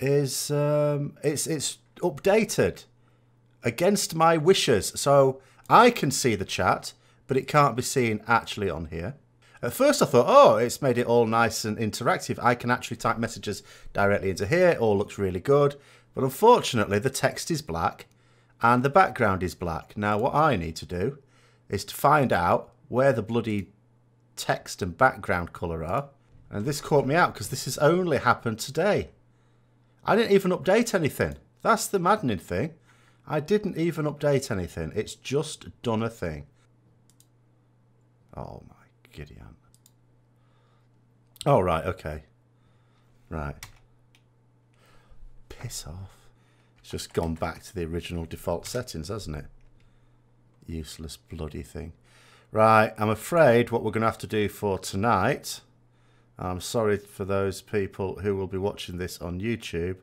is it's updated against my wishes. So I can see the chat, but it can't be seen actually on here. At first I thought, oh, it's made it all nice and interactive. I can actually type messages directly into here. It all looks really good. But unfortunately, the text is black and the background is black. Now, what I need to do is to find out where the bloody text and background colour are. And this caught me out because this has only happened today. I didn't even update anything. That's the maddening thing. I didn't even update anything. It's just done a thing. Oh my Gideon. Oh, right, okay. Right. Piss off. It's just gone back to the original default settings, hasn't it? Useless bloody thing. Right, I'm afraid what we're going to have to do for tonight, I'm sorry for those people who will be watching this on YouTube,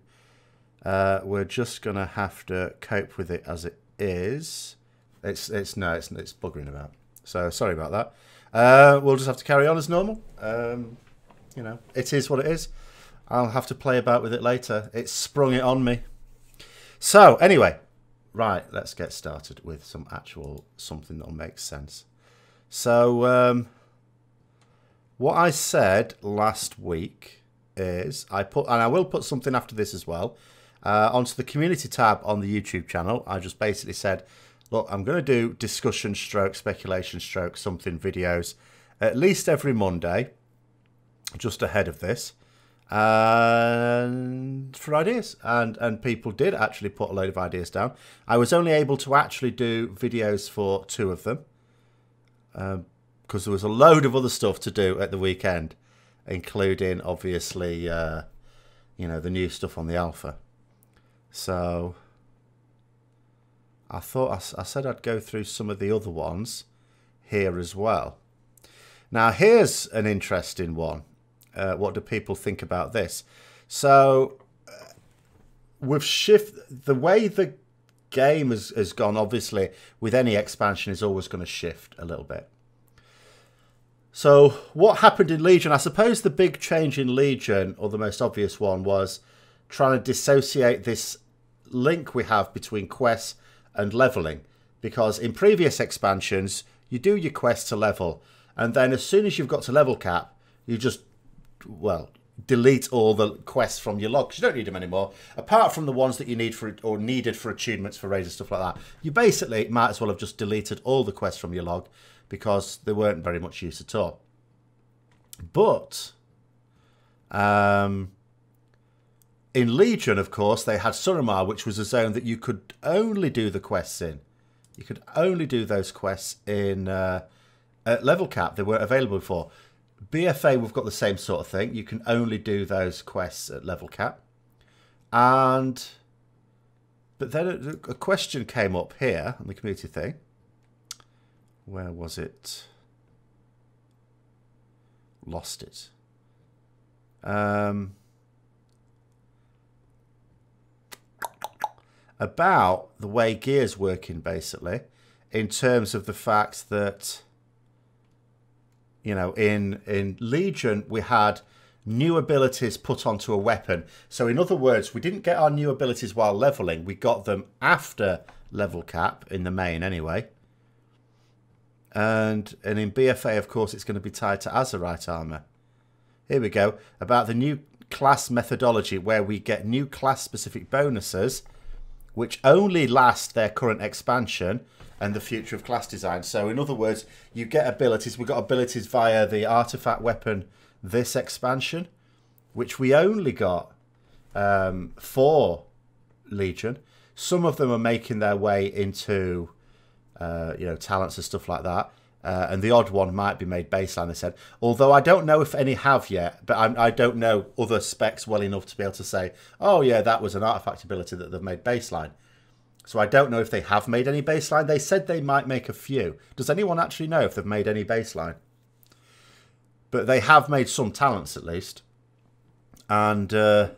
we're just going to have to cope with it as it is. It's buggering about. So sorry about that. We'll just have to carry on as normal. You know, it is what it is. I'll have to play about with it later. It's sprung it on me. So anyway, right, let's get started with something that'll make sense. So what I said last week is and I will put something after this as well, onto the community tab on the YouTube channel. I just basically said, look, I'm going to do discussion stroke, speculation stroke, something videos at least every Monday, just ahead of this, and for ideas. And people did actually put a load of ideas down. I was only able to actually do videos for 2 of them, because there was a load of other stuff to do at the weekend, including, obviously, you know, the new stuff on the alpha. So I thought I said I'd go through some of the other ones here as well. Now, here's an interesting one. What do people think about this? So, we've shifted the way the game has gone. Obviously, with any expansion, is always going to shift a little bit. So, what happened in Legion? I suppose the big change in Legion, or the most obvious one, was trying to dissociate this link we have between quests and leveling. Because in previous expansions, you do your quests to level, and then as soon as you've got to level cap, you just, well, delete all the quests from your log, because you don't need them anymore, apart from the ones that you need for, or needed for achievements for raids and stuff like that. You basically might as well have just deleted all the quests from your log, because they weren't very much use at all. But in Legion, of course, they had Suramar, which was a zone that you could only do the quests in. You could only do those quests in at level cap. They weren't available before. BFA, we've got the same sort of thing. You can only do those quests at level cap. But then a question came up here on the community thing. Where was it? Lost it. About the way gear's working, basically, in terms of the fact that, you know, in Legion, we had new abilities put onto a weapon. So in other words, we didn't get our new abilities while leveling. We got them after level cap, in the main anyway. And in BFA, of course, it's going to be tied to Azeroth armor. Here we go. About the new class methodology, where we get new class-specific bonuses, which only last their current expansion and the future of class design. So in other words, you get abilities. We got abilities via the artifact weapon this expansion, which we only got for Legion. Some of them are making their way into you know, talents and stuff like that. And the odd one might be made baseline, they said. Although I don't know if any have yet, but I don't know other specs well enough to be able to say, oh yeah, that was an artifact ability that they've made baseline. So I don't know if they have made any baseline. They said they might make a few. Does anyone actually know if they've made any baseline? But they have made some talents at least. And but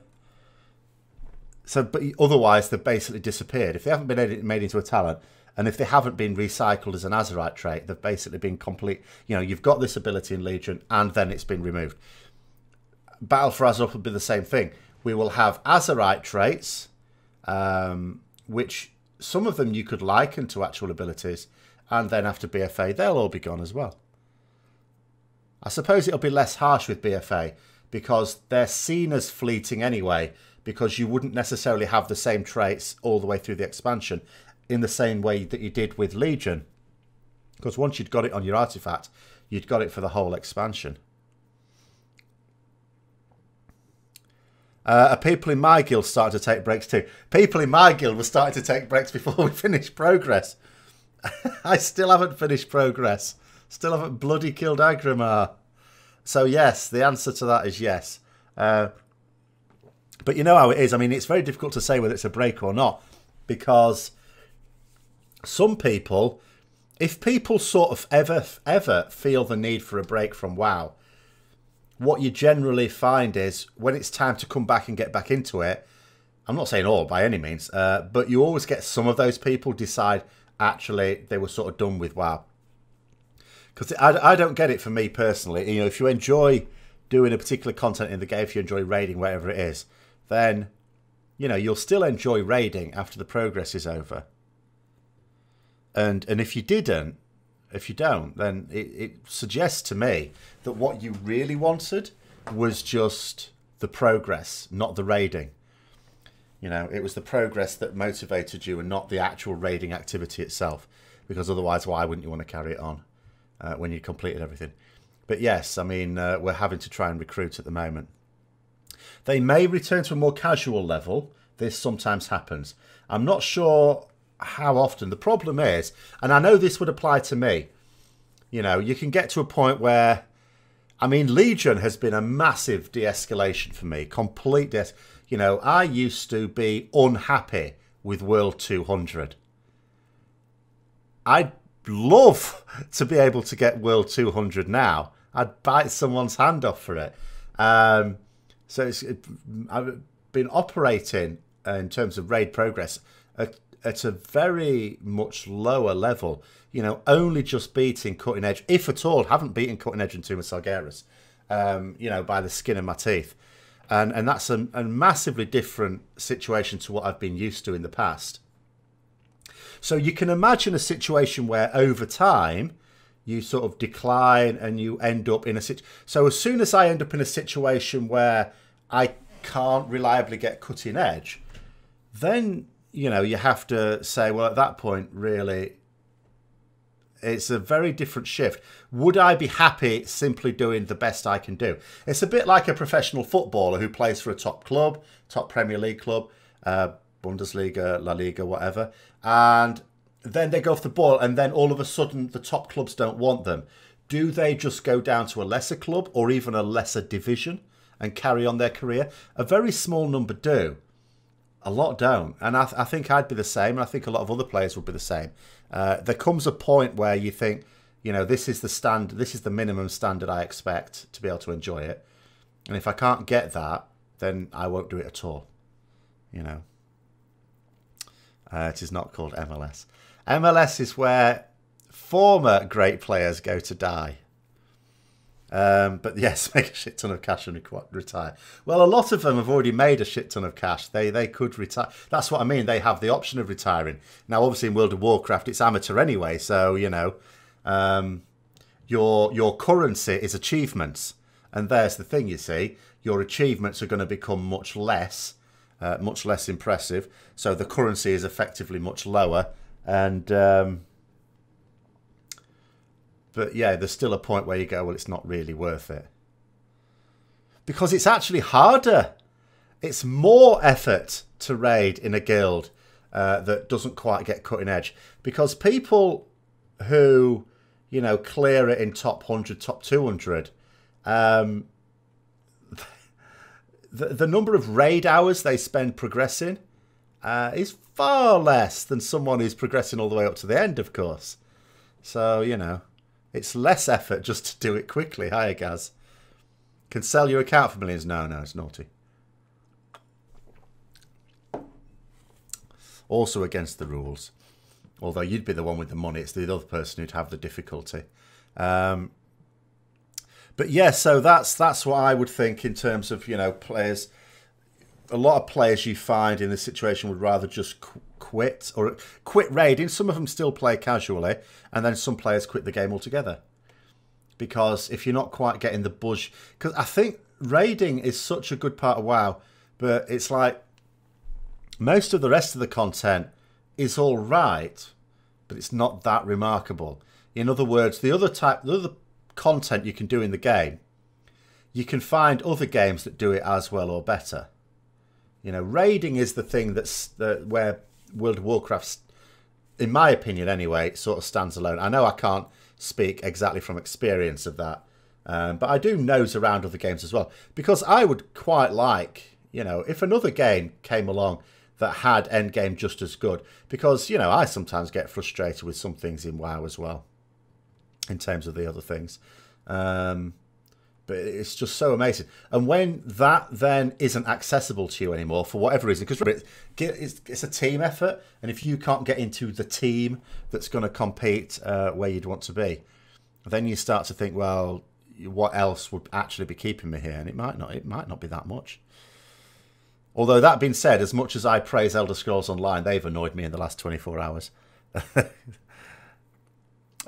otherwise they've basically disappeared. If they haven't been made into a talent, and if they haven't been recycled as an Azeroth trait, they've basically been complete. You know, you've got this ability in Legion, and then it's been removed. Battle for Azeroth would be the same thing. We will have Azerite traits, which some of them you could liken to actual abilities, and then after BFA, they'll all be gone as well. I suppose it'll be less harsh with BFA because they're seen as fleeting anyway, because you wouldn't necessarily have the same traits all the way through the expansion in the same way that you did with Legion. Because once you'd got it on your artifact, you'd got it for the whole expansion. People in my guild started to take breaks too. People in my guild were starting to take breaks before we finished progress. I still haven't finished progress. Still haven't bloody killed Agrimar. So yes, the answer to that is yes. But you know how it is. I mean, it's very difficult to say whether it's a break or not. Because some people, if people sort of ever feel the need for a break from WoW, what you generally find is when it's time to come back and get back into it, I'm not saying all by any means, but you always get some of those people decide actually they were sort of done with WoW. Because I don't get it for me personally. You know, if you enjoy doing a particular content in the game, if you enjoy raiding, whatever it is, then, you know, you'll still enjoy raiding after the progress is over. And if you don't, then it suggests to me that what you really wanted was just the progress, not the raiding. You know, it was the progress that motivated you and not the actual raiding activity itself. Because otherwise, why wouldn't you want to carry it on when you completed everything? But yes, I mean, we're having to try and recruit at the moment. They may return to a more casual level. This sometimes happens. I'm not sure how often. The problem is, and I know this would apply to me, you know, you can get to a point where, I mean, Legion has been a massive de-escalation for me. Complete you know, I used to be unhappy with World 200. I'd love to be able to get World 200 now. I'd bite someone's hand off for it. So I've been operating in terms of raid progress at a very much lower level. You know, only just beating Cutting Edge, if at all. Haven't beaten Cutting Edge and Tomb of Sargeras, you know, by the skin of my teeth. And that's a massively different situation to what I've been used to in the past. So you can imagine a situation where over time you sort of decline and you end up in a situation. So as soon as I end up in a situation where I can't reliably get Cutting Edge, then, you know, you have to say, well, at that point, really, it's a very different shift. Would I be happy simply doing the best I can do? It's a bit like a professional footballer who plays for a top club, top Premier League club, Bundesliga, La Liga, whatever. And then they go off the ball and then all of a sudden the top clubs don't want them. Do they just go down to a lesser club or even a lesser division and carry on their career? A very small number do. A lot don't. And I think I'd be the same. And I think a lot of other players would be the same. There comes a point where you think, you know, this is the standard, this is the minimum standard I expect to be able to enjoy it. And if I can't get that, then I won't do it at all. You know. It is not called MLS. MLS is where former great players go to die. But yes, make a shit ton of cash and retire. Well, a lot of them have already made a shit ton of cash. They could retire. That's what I mean. They have the option of retiring. Now, obviously, in World of Warcraft, it's amateur anyway. So, you know, your currency is achievements. And there's the thing, you see. Your achievements are going to become much less impressive. So the currency is effectively much lower. And but yeah, there's still a point where you go, well, it's not really worth it. Because it's actually harder. It's more effort to raid in a guild that doesn't quite get Cutting Edge. Because people who, you know, clear it in top 100, top 200, the number of raid hours they spend progressing is far less than someone who's progressing all the way up to the end, of course. So, you know, it's less effort just to do it quickly. Hiya, Gaz. Can sell your account for millions. No, it's naughty. Also against the rules. Although you'd be the one with the money. It's the other person who'd have the difficulty. But yeah, so that's what I would think in terms of, you know, players. a lot of players you find in this situation would rather just quit or quit raiding. Some of them still play casually, and then some players quit the game altogether. Because if you're not quite getting the buzz... Because I think raiding is such a good part of WoW, but it's like most of the rest of the content is all right, but it's not that remarkable. In other words, the other content you can do in the game, you can find other games that do it as well or better. You know, raiding is the thing where World of Warcraft, in my opinion anyway, sort of stands alone. I know I can't speak exactly from experience of that, but I do nose around other games as well, because I would quite like, you know, if another game came along that had endgame just as good, because, you know, I sometimes get frustrated with some things in WoW as well, in terms of the other things. But it's just so amazing. And when that then isn't accessible to you anymore, for whatever reason, because it's a team effort, and if you can't get into the team that's going to compete where you'd want to be, then you start to think, well, what else would actually be keeping me here? And it might not be that much. Although, that being said, as much as I praise Elder Scrolls Online, they've annoyed me in the last 24 hours.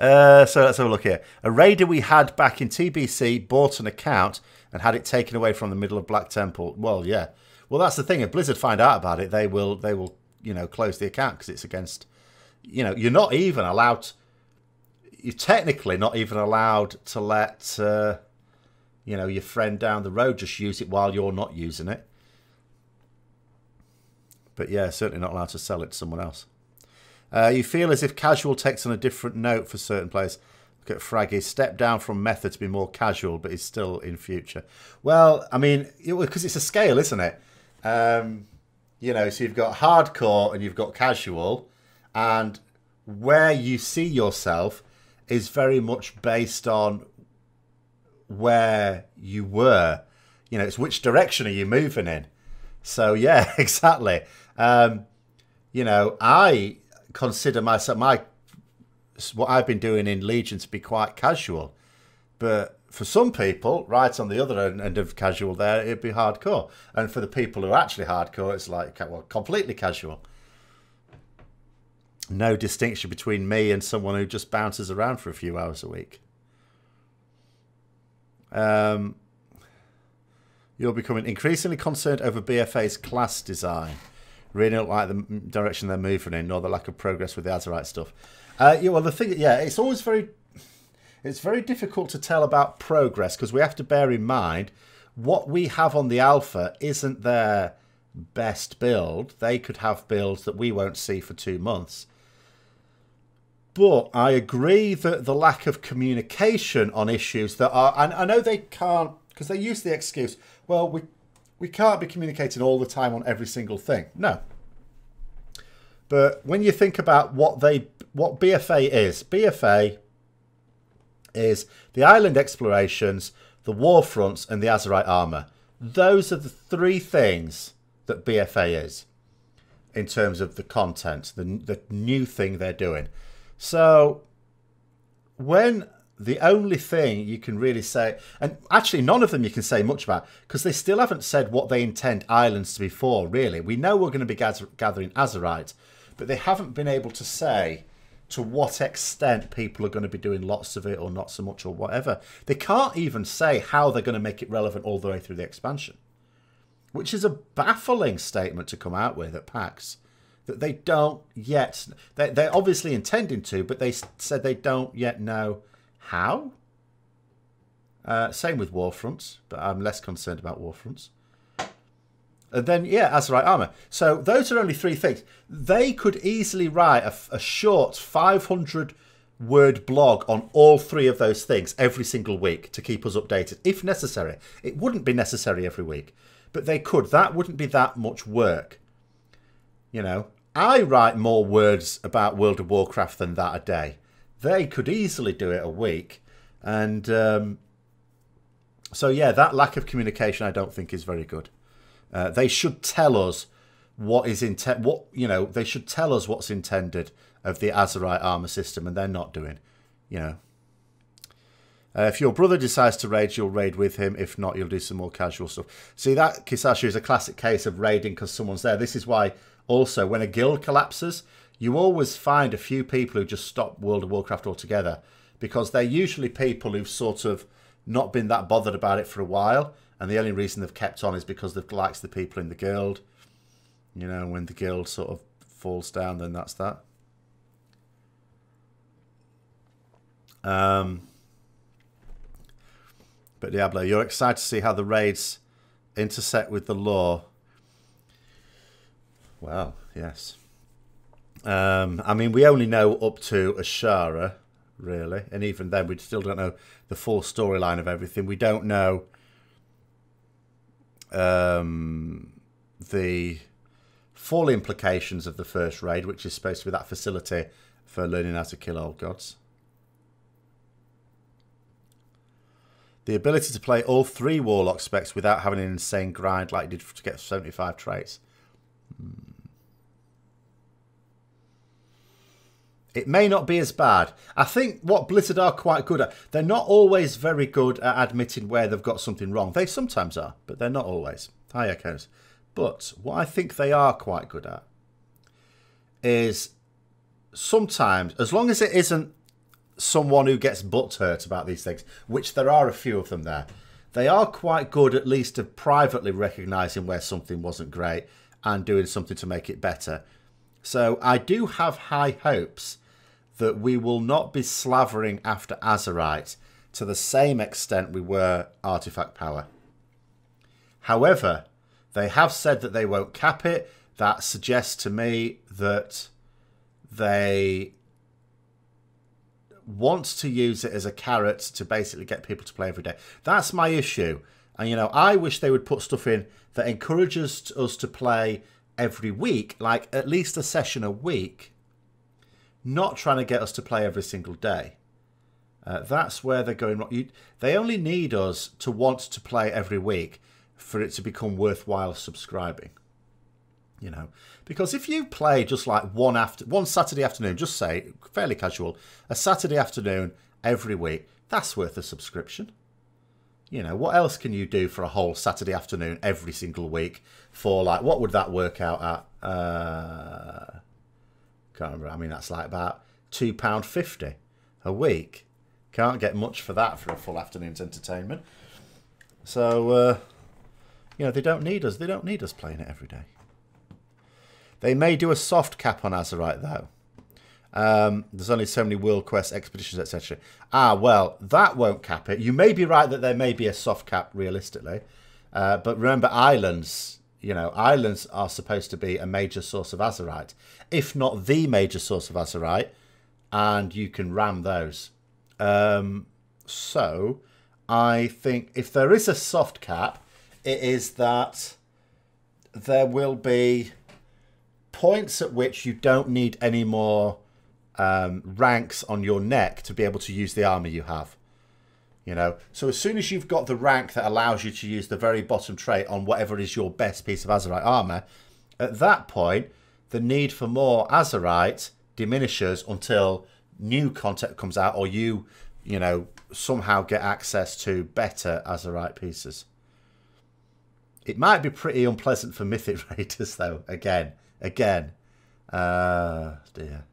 So let's have a look here. A raider we had back in TBC bought an account and had it taken away from the middle of Black Temple. Well, yeah. Well, that's the thing. If Blizzard find out about it, they will, you know, close the account because it's against, you know, you're not even allowed. You're technically not even allowed to let, you know, your friend down the road just use it while you're not using it. But yeah, certainly not allowed to sell it to someone else. You feel as if casual takes on a different note for certain players. Look at Fraggy. Step down from method to be more casual, but is still in future. Well, I mean, because it's a scale, isn't it? You know, so you've got hardcore and you've got casual. And where you see yourself is very much based on where you were. You know, it's which direction are you moving in? So, yeah, exactly. You know, I consider myself, what I've been doing in Legion to be quite casual, but for some people, right on the other end of casual there, it'd be hardcore, and for the people who are actually hardcore, it's like, well, completely casual. No distinction between me and someone who just bounces around for a few hours a week. You're becoming increasingly concerned over BFA's class design. Really don't like the direction they're moving in, nor the lack of progress with the Azeroth stuff. Yeah, well, the thing, yeah, it's always it's very difficult to tell about progress, because we have to bear in mind what we have on the alpha isn't their best build. They could have builds that we won't see for 2 months. But I agree that the lack of communication on issues that are, and I know they can't, because they use the excuse, well, we can't be communicating all the time on every single thing. No. But when you think about what BFA is the island explorations, the war fronts, and the Azerite armor. Those are the 3 things that BFA is in terms of the content, the new thing they're doing. So when the only thing you can really say, and actually none of them you can say much about, because they still haven't said what they intend islands to be for, really. We know we're going to be gathering Azerite, but they haven't been able to say to what extent people are going to be doing lots of it or not so much or whatever. They can't even say how they're going to make it relevant all the way through the expansion, which is a baffling statement to come out with at PAX. That they don't yet, they're obviously intending to, but they said they don't yet know how? Same with Warfronts, but I'm less concerned about Warfronts. And then, yeah, Azerite armor. So those are only 3 things. They could easily write a short 500-word blog on all 3 of those things every single week to keep us updated, if necessary. It wouldn't be necessary every week, but they could. That wouldn't be that much work. You know, I write more words about World of Warcraft than that a day. They could easily do it a week. And so, yeah, that lack of communication I don't think is very good. They should tell us what is they should tell us what's intended of the Azerite armor system, and they're not doing, you know. If your brother decides to raid, you'll raid with him. If not, you'll do some more casual stuff. See, that, Kisashu, is a classic case of raiding because someone's there. This is why, also, when a guild collapses, you always find a few people who just stop World of Warcraft altogether, because they're usually people who've sort of not been that bothered about it for a while, and the only reason they've kept on is because they've liked the people in the guild. You know, when the guild sort of falls down, then that's that. But Diablo, you're excited to see how the raids intersect with the lore. Well, yes. I mean, we only know up to Ashara, really. And even then, we still don't know the full storyline of everything. We don't know the full implications of the first raid, which is supposed to be that facility for learning how to kill old gods. The ability to play all 3 Warlock specs without having an insane grind like you did to get 75 traits. It may not be as bad. I think what Blizzard are quite good at, they're not always very good at admitting where they've got something wrong. They sometimes are, but they're not always. Hi, Echoes. But what I think they are quite good at is sometimes, as long as it isn't someone who gets butthurt about these things, which there are a few of them there, they are quite good at least of privately recognising where something wasn't great and doing something to make it better. So I do have high hopes that we will not be slavering after Azerite to the same extent we were Artifact Power. However, they have said that they won't cap it. That suggests to me that they wants to use it as a carrot to basically get people to play every day. That's my issue. And, you know, I wish they would put stuff in that encourages us to play every week, like at least a session a week, not trying to get us to play every single day. That's where they're going wrong. They only need us to want to play every week for it to become worthwhile subscribing. You know, because if you play just like one Saturday afternoon, just say fairly casual, a Saturday afternoon every week, that's worth a subscription. You know, what else can you do for a whole Saturday afternoon every single week for, like, what would that work out at? Can't remember. I mean, that's like about £2.50 a week. Can't get much for that for a full afternoon's entertainment. So, you know, they don't need us. They don't need us playing it every day. They may do a soft cap on Azerite, though. There's only so many world quests, expeditions, etc. Ah, well, that won't cap it. You may be right that there may be a soft cap realistically. But remember, islands, you know, islands are supposed to be a major source of Azerite, if not the major source of Azerite, and you can ram those. So I think if there is a soft cap, it is that there will be points at which you don't need any more ranks on your neck to be able to use the armor you have. You know, so as soon as you've got the rank that allows you to use the very bottom trait on whatever is your best piece of Azerite armor, at that point, the need for more Azerite diminishes until new content comes out, or you know, somehow get access to better Azerite pieces. It might be pretty unpleasant for Mythic Raiders, though, again. Dear.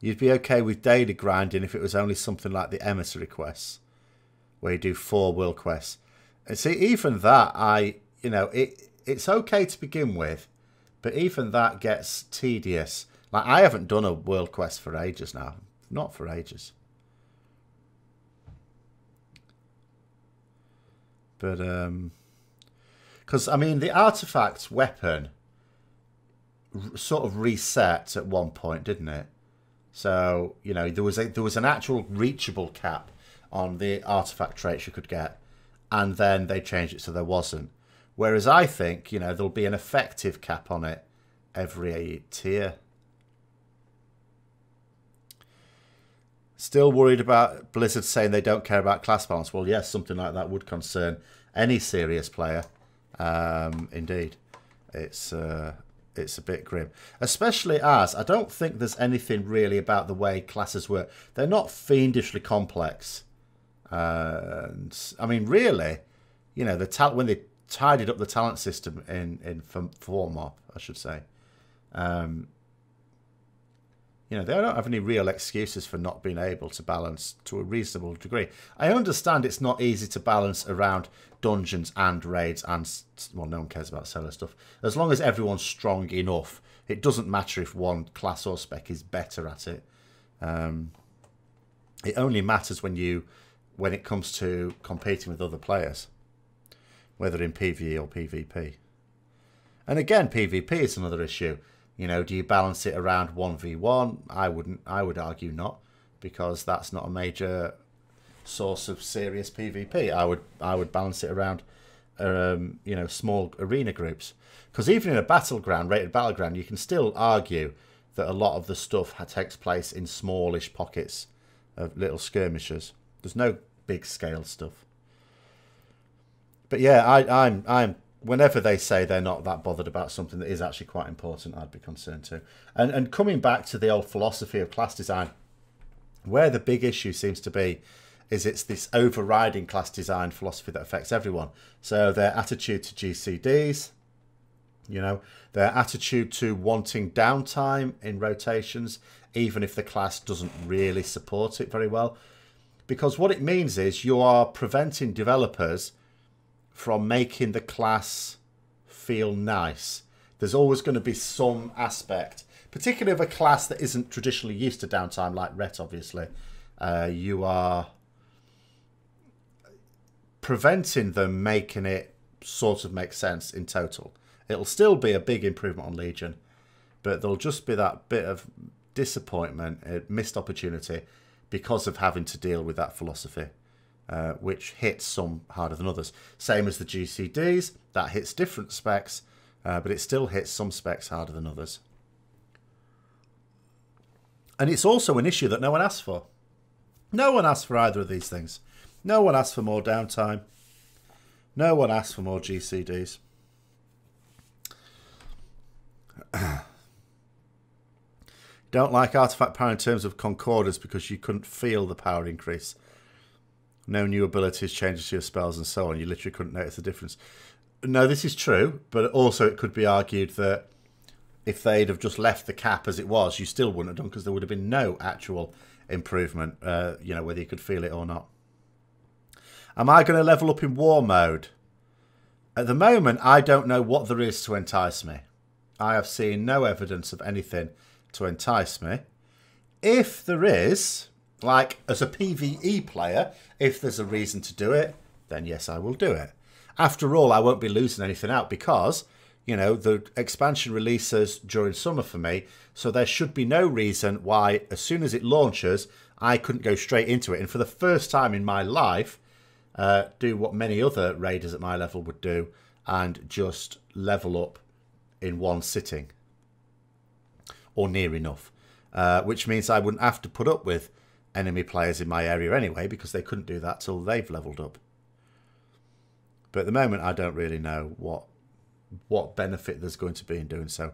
You'd be okay with daily grinding if it was only something like the emissary quests, where you do 4 world quests. And see, even that, you know, it's okay to begin with, but even that gets tedious. Like, I haven't done a world quest for ages now. Not for ages. But, because, I mean, the artifact's weapon sort of reset at one point, didn't it? So, you know, there was an actual reachable cap on the artifact traits you could get, and then they changed it so there wasn't. Whereas I think, you know, there'll be an effective cap on it every tier. Still worried about Blizzard saying they don't care about class balance. Well, yes, something like that would concern any serious player. Indeed. It's it's a bit grim. Especially as I don't think there's anything really about the way classes work. They're not fiendishly complex. And I mean, really, you know, when they tidied up the talent system in Formop, I should say, you know, they don't have any real excuses for not being able to balance to a reasonable degree. I understand it's not easy to balance around dungeons and raids and, well, no one cares about solo stuff. As long as everyone's strong enough, it doesn't matter if one class or spec is better at it. It only matters when it comes to competing with other players, whether in PvE or PvP. And again, PvP is another issue. You know, do you balance it around 1v1? I would argue not, because that's not a major source of serious PvP. I would balance it around, you know, small arena groups. Because even in a rated battleground, you can still argue that a lot of the stuff takes place in smallish pockets of little skirmishes. There's no big scale stuff. But yeah, I'm whenever they say they're not that bothered about something that is actually quite important, I'd be concerned too. And coming back to the old philosophy of class design, where the big issue seems to be is it's this overriding class design philosophy that affects everyone. So their attitude to GCDs, you know, their attitude to wanting downtime in rotations, even if the class doesn't really support it very well. Because what it means is you are preventing developers from making the class feel nice. There's always going to be some aspect, particularly of a class that isn't traditionally used to downtime, like Ret, obviously. You are preventing them making it sort of make sense in total. It'll still be a big improvement on Legion, but there'll just be that bit of disappointment, a missed opportunity, because of having to deal with that philosophy. Which hits some harder than others. Same as the GCDs, that hits different specs, but it still hits some specs harder than others. And it's also an issue that no one asked for. No one asked for either of these things. No one asked for more downtime. No one asked for more GCDs. Don't like artifact power in terms of concorders because you couldn't feel the power increase. No new abilities, changes to your spells and so on. You literally couldn't notice the difference. No, this is true, but also it could be argued that if they'd have just left the cap as it was, you still wouldn't have done, because there would have been no actual improvement, you know, whether you could feel it or not. Am I going to level up in war mode? At the moment, I don't know what there is to entice me. I have seen no evidence of anything to entice me. If there is, like as a PvE player, if there's a reason to do it, then yes, I will do it. After all, I won't be losing anything out because, you know, the expansion releases during summer for me, so there should be no reason why, as soon as it launches, I couldn't go straight into it. And for the first time in my life, do what many other raiders at my level would do and just level up in one sitting. Or near enough. Which means I wouldn't have to put up with enemy players in my area anyway, because they couldn't do that till they've leveled up. But at the moment, I don't really know what benefit there's going to be in doing so.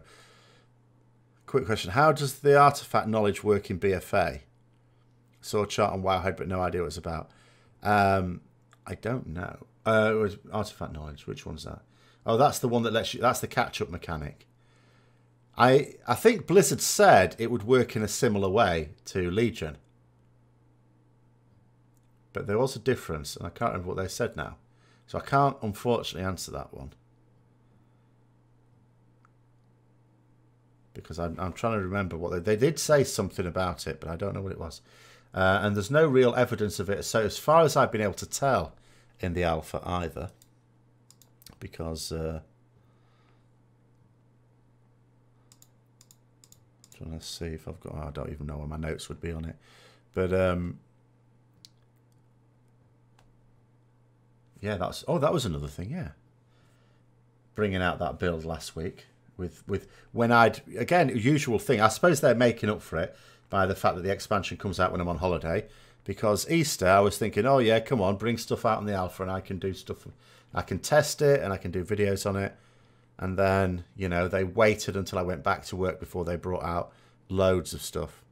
Quick question. How does the artifact knowledge work in BFA? Saw a chart on Wowhead, but no idea what it's about. I don't know. It was artifact knowledge. Which one's that? Oh, that's the one that lets you... That's the catch-up mechanic. I think Blizzard said it would work in a similar way to Legion. But there was a difference, and I can't remember what they said now. So I can't, unfortunately, answer that one. Because I'm trying to remember what they did say something about it, but I don't know what it was. And there's no real evidence of it. So as far as I've been able to tell in the alpha either. Because... let's see if I've got... Oh, I don't even know where my notes would be on it. But, yeah, that's... Oh, that was another thing, yeah. Bringing out that build last week. With when I'd... Again, usual thing. I suppose they're making up for it by the fact that the expansion comes out when I'm on holiday. Because Easter, I was thinking, oh, yeah, come on, bring stuff out on the alpha and I can do stuff... I can test it and I can do videos on it. And then, you know, they waited until I went back to work before they brought out loads of stuff.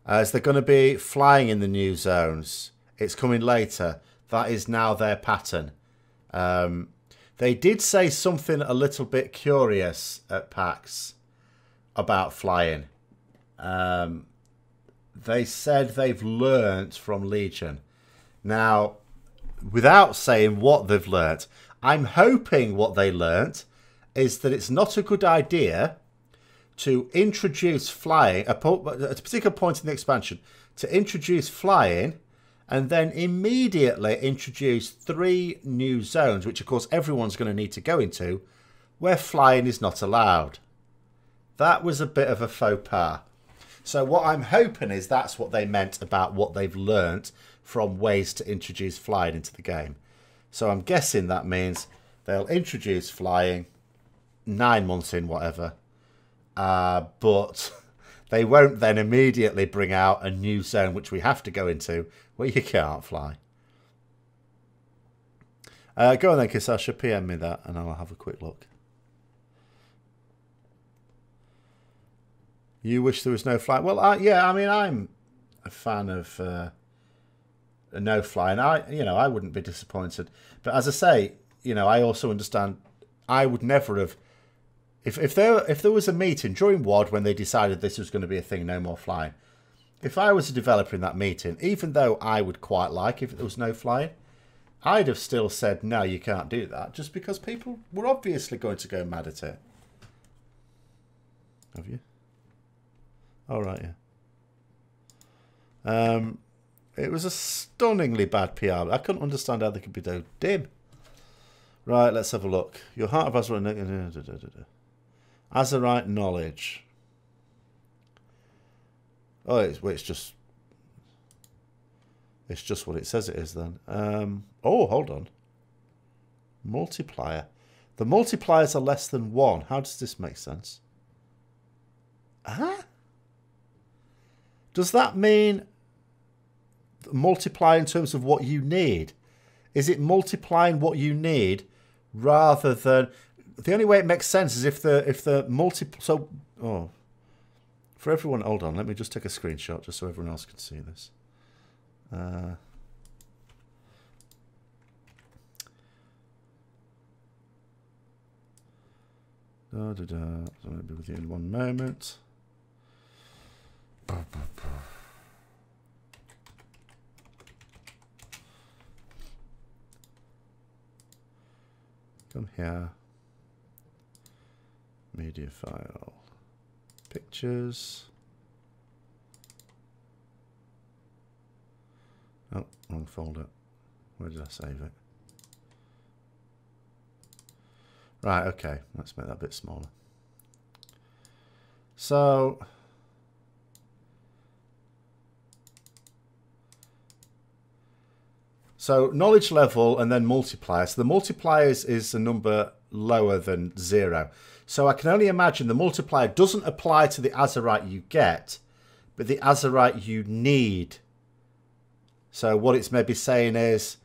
Is there going to be flying in the new zones? It's coming later. That is now their pattern. They did say something a little bit curious at PAX about flying. They said they've learnt from Legion. Now, without saying what they've learnt, I'm hoping what they learnt is that it's not a good idea to introduce flying at a particular point in the expansion, to introduce flying and then immediately introduce 3 new zones, which of course everyone's going to need to go into, where flying is not allowed. That was a bit of a faux pas. So what I'm hoping is that's what they meant about what they've learnt from ways to introduce flying into the game. So I'm guessing that means they'll introduce flying 9 months in, whatever. But they won't then immediately bring out a new zone, which we have to go into, where you can't fly. Go on then, Kisasha, PM me that, and I'll have a quick look. You wish there was no flying? Well, yeah, I mean, I'm a fan of no flying. I wouldn't be disappointed. But as I say, you know, I also understand. I would never have. If there was a meeting during WOD when they decided this was going to be a thing, no more flying. If I was a developer in that meeting, even though I would quite like if there was no flying, I'd have still said, no, you can't do that, just because people were obviously going to go mad at it. Have you? All right, yeah. It was a stunningly bad PR. I couldn't understand how they could be so dim. Right, let's have a look. Your Heart of Azeroth. Azerite knowledge. Oh, it's just what it says it is then. Oh, hold on. Multiplier. The multipliers are less than 1. How does this make sense? Huh? Does that mean multiply in terms of what you need? Is it multiplying what you need rather than... The only way it makes sense is if the multiple... So, oh, for everyone... Hold on, let me just take a screenshot just so everyone else can see this. So I'll be with you in one moment. Come here. Media file. Pictures. Oh, wrong folder. Where did I save it? Right, okay. Let's make that a bit smaller. So... So knowledge level and then multiplier. So the multiplier is a number lower than 0. So I can only imagine the multiplier doesn't apply to the Azerite you get, but the Azerite you need. So what it's maybe saying is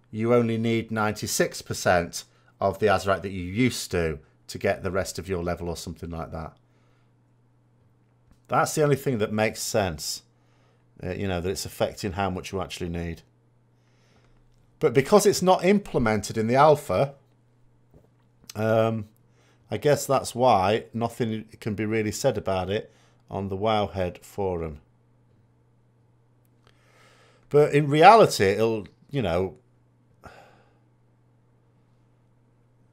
you only need 96% of the Azerite that you used to get the rest of your level or something like that. That's the only thing that makes sense. You know, that it's affecting how much you actually need. But because it's not implemented in the alpha, I guess that's why nothing can be really said about it on the Wowhead forum. But in reality, it'll, you know,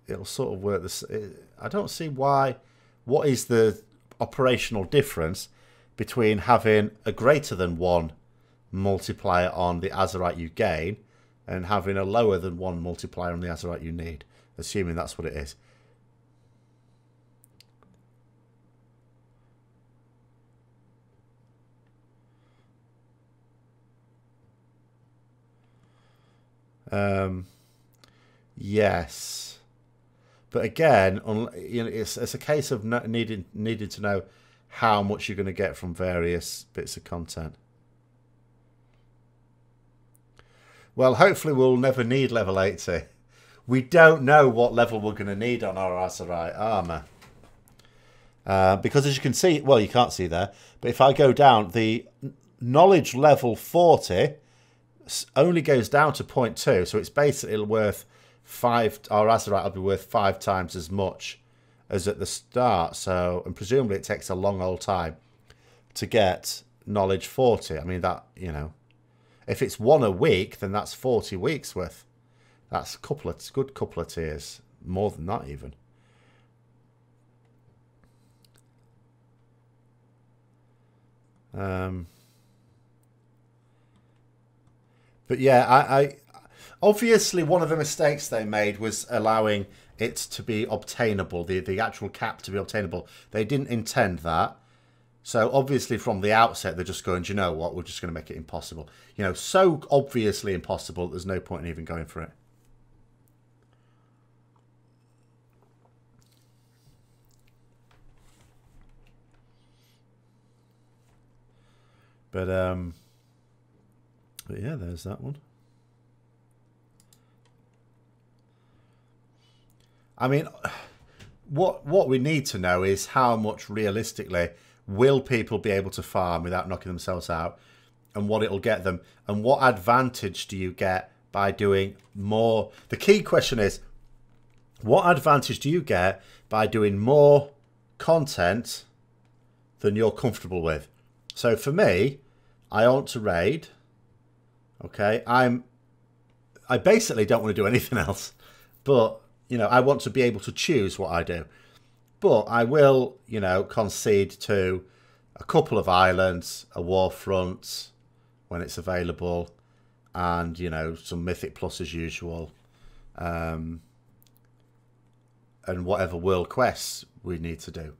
it'll sort of work. I don't see why. What is the operational difference between having a greater than 1 multiplier on the Azerite you gain and having a lower than 1 multiplier on the Azerite you need, assuming that's what it is. Yes, but again, you know, it's a case of needing to know how much you're going to get from various bits of content. Well, hopefully we'll never need level 80. we don't know what level we're going to need on our Azerite armor. Because as you can see, well, you can't see there, but if I go down, the knowledge level 40 only goes down to 0.2, so it's basically worth 5. Our Azerite will be worth 5 times as much as at the start. So, and presumably it takes a long old time to get knowledge 40. I mean, that, you know, if it's 1 a week, then that's 40 weeks worth. That's a good couple of tiers, more than that even. But yeah, I obviously one of the mistakes they made was allowing it to be obtainable, the actual cap to be obtainable. They didn't intend that. So obviously from the outset, they're just going, do you know what, we're just going to make it impossible. You know, so obviously impossible, there's no point in even going for it. But yeah, there's that one. I mean, what we need to know is how much realistically will people be able to farm without knocking themselves out, and what it'll get them, and what advantage do you get by doing more. The key question is, what advantage do you get by doing more content than you're comfortable with? So for me, I want to raid. Okay, I basically don't want to do anything else, but you know, I want to be able to choose what I do. But I will, you know, concede to a couple of islands, a warfront when it's available, and you know, some Mythic Plus as usual, and whatever world quests we need to do.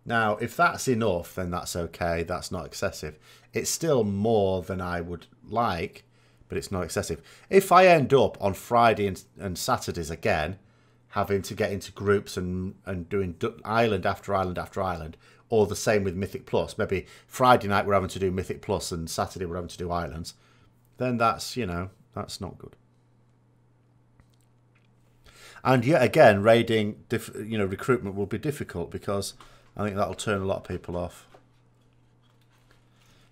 Now, if that's enough, then that's okay. That's not excessive. It's still more than I would like, but it's not excessive. If I end up on Friday and Saturdays again, having to get into groups and doing island after island after island, or the same with Mythic Plus, maybe Friday night we're having to do Mythic Plus and Saturday we're having to do islands, then that's, you know, that's not good. And yet again, raiding, you know, recruitment will be difficult because I think that'll turn a lot of people off.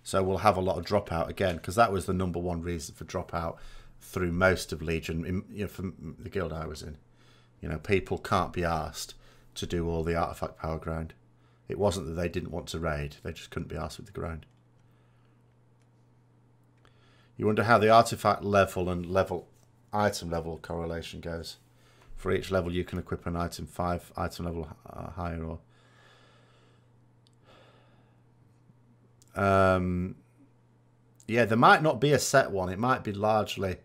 So we'll have a lot of dropout again, because that was the #1 reason for dropout through most of Legion, you know, from the guild I was in. You know, people can't be asked to do all the artifact power grind. It wasn't that they didn't want to raid, they just couldn't be asked with the grind. You wonder how the artifact level and item level correlation goes. For each level you can equip an item 5 item level higher, or yeah, there might not be a set one. It might be largely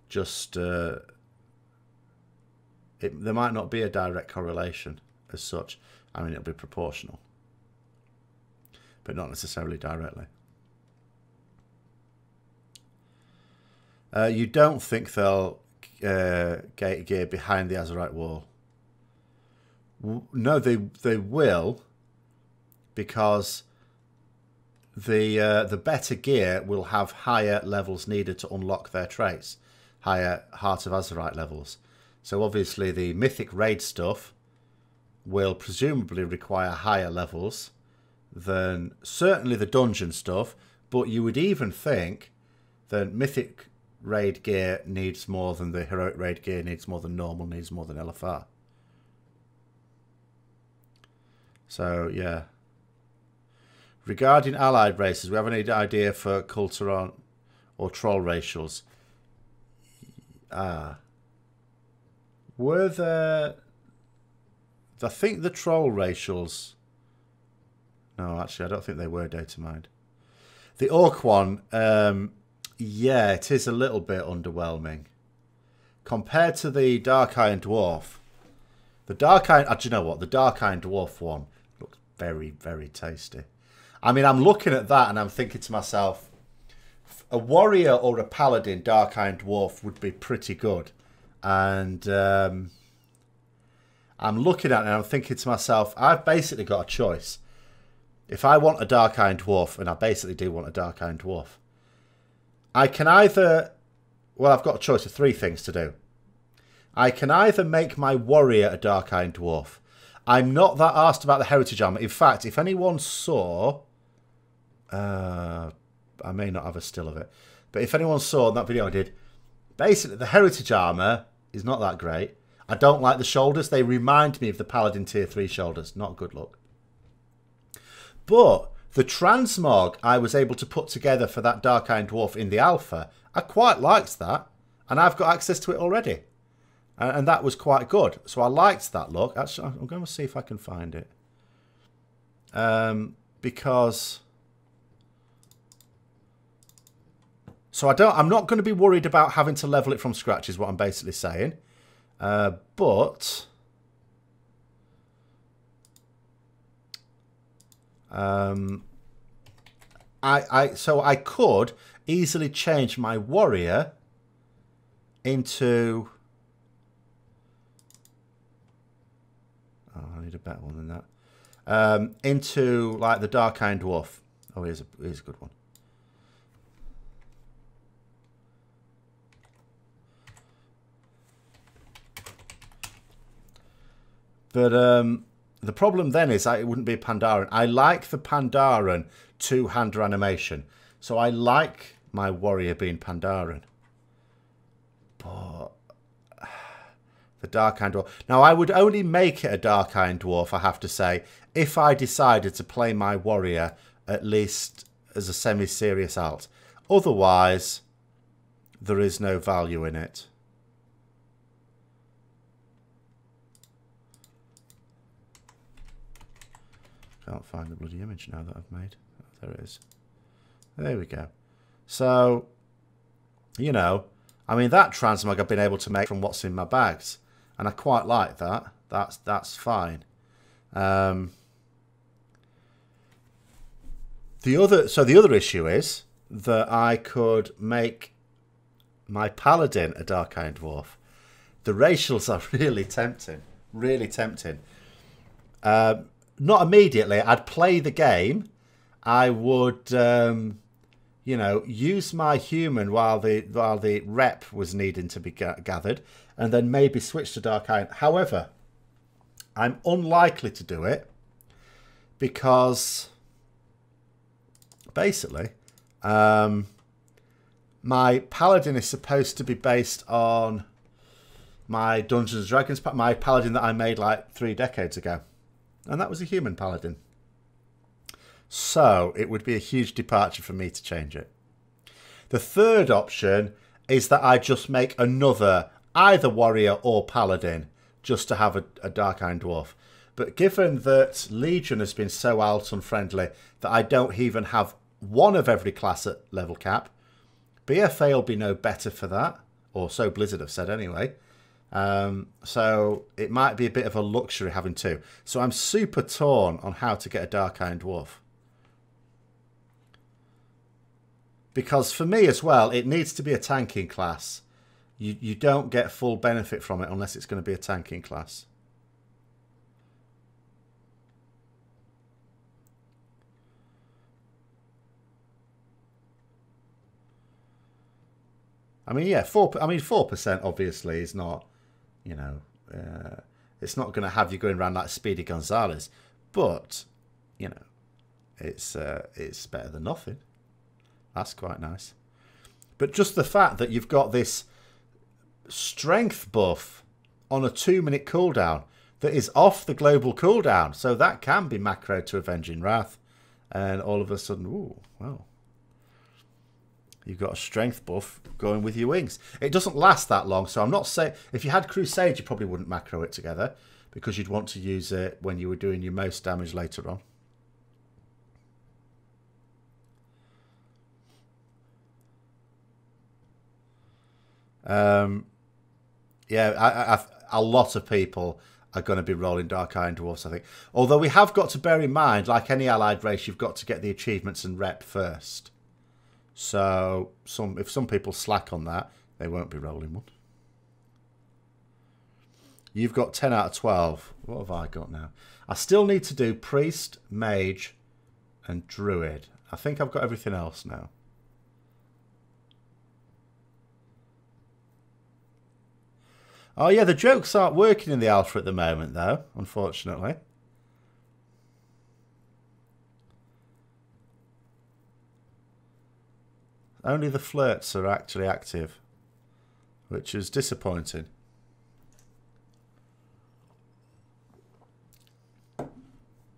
just there might not be a direct correlation as such. I mean, it'll be proportional, but not necessarily directly. You don't think they'll gate gear behind the Azerite wall? No, they will, because the better gear will have higher levels needed to unlock their traits, higher Heart of Azerite levels. So obviously the Mythic Raid stuff will presumably require higher levels than certainly the dungeon stuff, but you would even think that Mythic Raid gear needs more than the Heroic Raid gear needs more than normal, needs more than LFR. So, yeah. Regarding allied races, we have any idea for Culturon or Troll racials? Were there... I think the Troll racials... No, actually, I don't think they were data mined. The Orc one, yeah, it is a little bit underwhelming. Compared to the Dark Iron Dwarf. The Dark Iron... do you know what? The Dark Iron Dwarf one looks very, very tasty. I mean, I'm looking at that and I'm thinking to myself, a warrior or a paladin Dark Iron Dwarf would be pretty good. And I'm looking at it and I'm thinking to myself, I've basically got a choice. If I want a Dark Iron Dwarf, and I basically do want a Dark Iron Dwarf, I can either... Well, I've got a choice of 3 things to do. I can either make my warrior a Dark Iron Dwarf. I'm not that asked about the heritage armor. In fact, if anyone saw... I may not have a still of it. But if anyone saw in that video I did, basically the heritage armor is not that great. I don't like the shoulders. They remind me of the Paladin Tier 3 shoulders. Not a good look. But the transmog I was able to put together for that Dark Iron Dwarf in the alpha, I quite liked that. And I've got access to it already. And that was quite good. So I liked that look. Actually, I'm going to see if I can find it. Because... So I'm not going to be worried about having to level it from scratch is what I'm basically saying. But... So I could easily change my warrior into... Oh, I need a better one than that. Into like the Dark Iron Dwarf. Oh, here's a good one. But the problem then is it wouldn't be a Pandaren. I like the Pandaren two-hander animation. So I like my warrior being Pandaren. But the Dark Iron Dwarf. Now, I would only make it a Dark Iron Dwarf, I have to say, if I decided to play my warrior at least as a semi-serious alt. Otherwise, there is no value in it. Can't find the bloody image now that I've made. Oh, there it is. There we go. So, you know, I mean, that transmog I've been able to make from what's in my bags. And I quite like that. That's fine. The other issue is that I could make my paladin a Dark Iron Dwarf. The racials are really tempting. Really tempting. Not immediately. I'd play the game. I would, you know, use my human while the rep was needing to be gathered, and then maybe switch to Dark Iron. However, I'm unlikely to do it because basically, my paladin is supposed to be based on my Dungeons and Dragons, my paladin that I made like 3 decades ago. And that was a human paladin. So it would be a huge departure for me to change it. The third option is that I just make another either warrior or paladin just to have a Dark Iron Dwarf. But given that Legion has been so alt unfriendly that I don't even have one of every class at level cap, BFA will be no better for that. Or so Blizzard have said anyway. So it might be a bit of a luxury having two. So I'm super torn on how to get a Dark Iron Dwarf. Because for me as well, it needs to be a tanking class. You don't get full benefit from it unless it's going to be a tanking class. I mean, yeah, 4% obviously is not, you know, it's not going to have you going around like Speedy Gonzalez, but you know, it's better than nothing. That's quite nice. But just the fact that you've got this strength buff on a 2-minute cooldown that is off the global cooldown, so that can be macroed to Avenging Wrath, and all of a sudden, ooh, well, you've got a strength buff going with your wings. It doesn't last that long, so I'm not saying... If you had Crusade, you probably wouldn't macro it together, because you'd want to use it when you were doing your most damage later on. Yeah, a lot of people are going to be rolling Dark Iron Dwarfs, I think. Although we have got to bear in mind, like any allied race, you've got to get the achievements and rep first. So if some people slack on that, they won't be rolling one. You've got 10 out of 12. What have I got now? I still need to do Priest, Mage, and Druid. I think I've got everything else now. Oh yeah, the jokes aren't working in the alpha at the moment, though, unfortunately. Only the flirts are actually active, which is disappointing.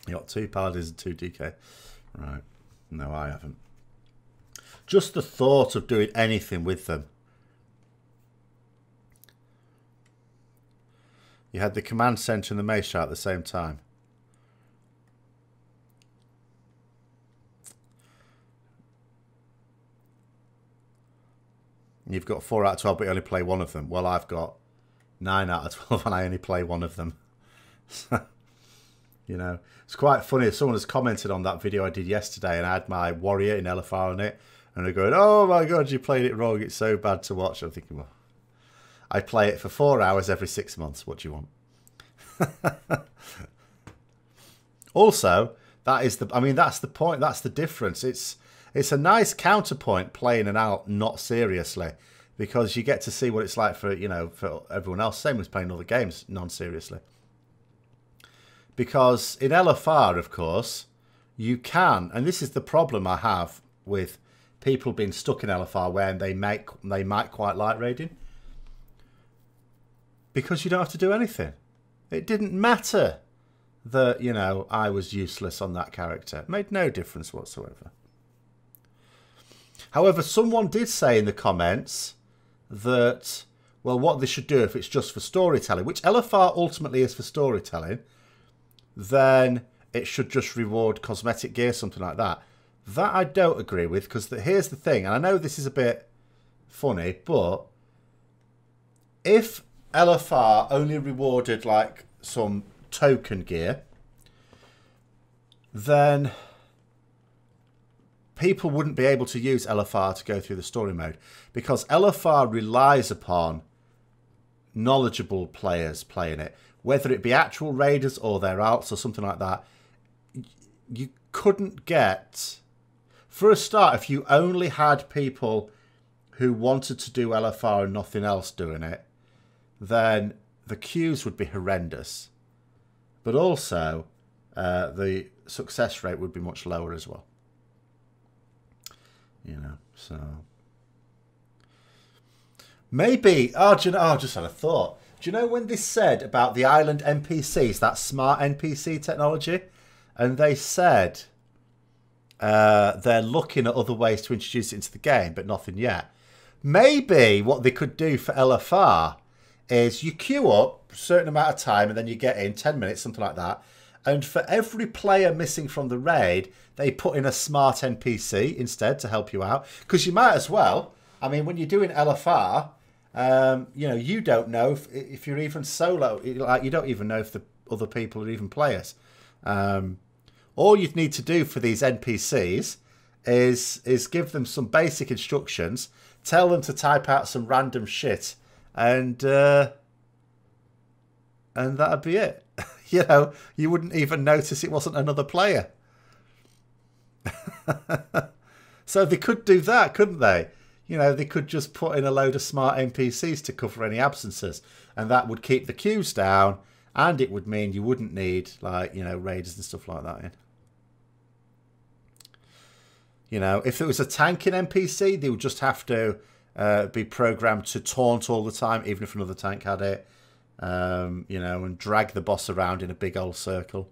You got 2 paladins and 2 DK. Right. No, I haven't. Just the thought of doing anything with them. You had the command center and the mace at the same time. You've got 4 out of 12, but you only play one of them. Well, I've got 9 out of 12, and I only play one of them. You know, it's quite funny. Someone has commented on that video I did yesterday, and I had my warrior in LFR on it, and they're going, "Oh my god, you played it wrong. It's so bad to watch." I'm thinking, well, I play it for 4 hours every 6 months. What do you want? Also, that is the. I mean, that's the point. That's the difference. It's a nice counterpoint playing an out not seriously, because you get to see what it's like for for everyone else. Same as playing other games non-seriously. Because in LFR, of course, you can, and this is the problem I have with people being stuck in LFR when they might quite like raiding, because you don't have to do anything. It didn't matter that I was useless on that character. It made no difference whatsoever. However, someone did say in the comments that, well, what they should do if it's just for storytelling, which LFR ultimately is for storytelling, then it should just reward cosmetic gear, something like that. That I don't agree with, because here's the thing, and I know this is a bit funny, but if LFR only rewarded like some token gear, then people wouldn't be able to use LFR to go through the story mode, because LFR relies upon knowledgeable players playing it. Whether it be actual raiders or their alts or something like that, you couldn't get... For a start, if you only had people who wanted to do LFR and nothing else doing it, then the queues would be horrendous. But also, the success rate would be much lower as well. So... Maybe... Oh, do you know, I just had a thought. Do you know when they said about the island NPCs, that smart NPC technology? And they said they're looking at other ways to introduce it into the game, but nothing yet. Maybe what they could do for LFR is you queue up a certain amount of time and then you get in 10 minutes, something like that. And for every player missing from the raid, they put in a smart NPC instead to help you out. Because you might as well. I mean, when you're doing LFR... you don't know if you're even solo. Like, you don't even know if the other people are even players. All you'd need to do for these NPCs is give them some basic instructions, tell them to type out some random shit, and that'd be it. You wouldn't even notice it wasn't another player. So they could do that, couldn't they? They could just put in a load of smart NPCs to cover any absences, and that would keep the queues down, and it would mean you wouldn't need, like, raiders and stuff like that in. If it was a tanking NPC, they would just have to be programmed to taunt all the time, even if another tank had it, and drag the boss around in a big old circle.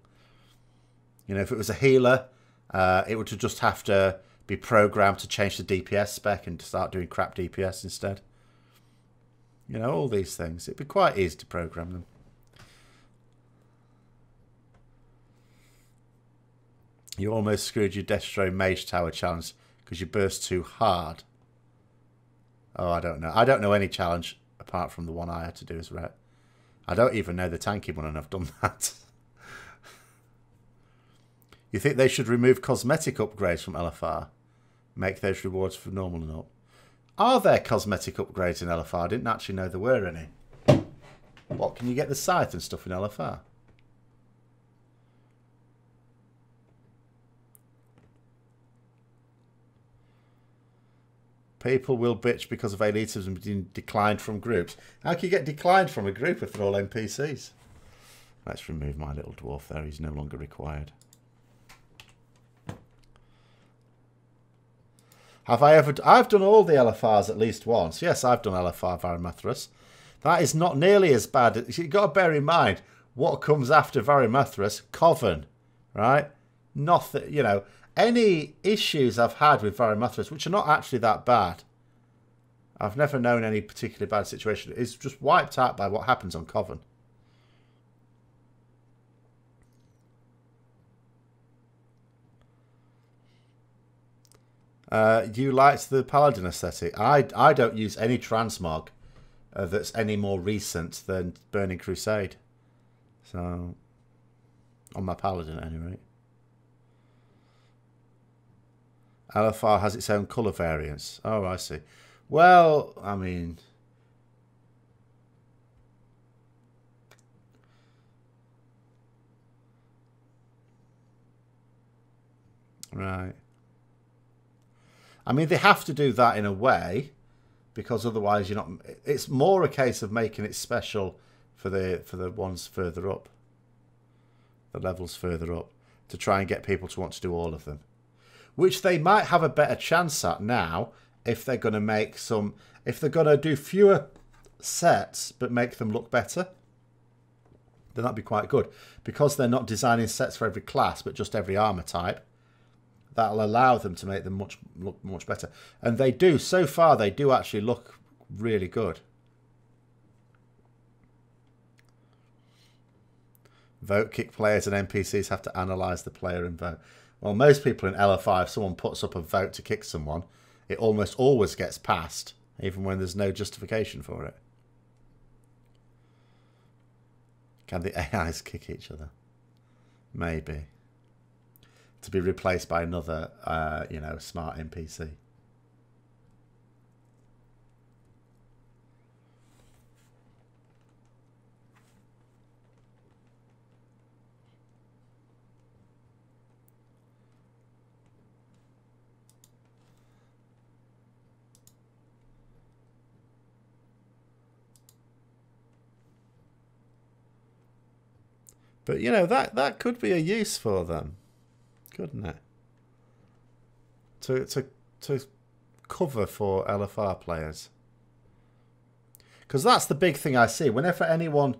If it was a healer, it would just have to be programmed to change the DPS spec and to start doing crap DPS instead. All these things. It'd be quite easy to program them. You almost screwed your Destro Mage Tower challenge because you burst too hard. Oh, I don't know. I don't know any challenge apart from the one I had to do as Ret. I don't even know the tanking one, and I've done that. You think they should remove cosmetic upgrades from LFR? Make those rewards for normal and up. Are there cosmetic upgrades in LFR? I didn't actually know there were any. What, can you get the scythe and stuff in LFR? People will bitch because of elitism being declined from groups. How can you get declined from a group if they're all NPCs? Let's remove my little dwarf there. He's no longer required. Have I ever... I've done all the LFRs at least once. Yes, I've done LFR Varimathras. That is not nearly as bad. You've got to bear in mind what comes after Varimathras. Coven, right? Nothing, you know... Any issues I've had with Varimathras, which are not actually that bad, I've never known any particularly bad situation, is just wiped out by what happens on Coven. You liked the Paladin aesthetic. I don't use any transmog that's any more recent than Burning Crusade. So, on my Paladin at any rate. LFR has its own colour variants. Oh, I see. Well, I mean... Right. I mean, they have to do that in a way, because otherwise you're not... It's more a case of making it special for the ones further up. The levels further up. To try and get people to want to do all of them. Which they might have a better chance at now if they're going to make some... If they're going to do fewer sets but make them look better, then that'd be quite good. Because they're not designing sets for every class but just every armour type, that'll allow them to make them look much better. And they do. So far, they do actually look really good. Vote kick players and NPCs have to analyse the player and vote. Well, most people in LFI, if someone puts up a vote to kick someone, it almost always gets passed, even when there's no justification for it. Can the AIs kick each other? Maybe. To be replaced by another, you know, smart NPC. But, you know, that could be a use for them, couldn't it? To cover for LFR players. Because that's the big thing I see. Whenever anyone...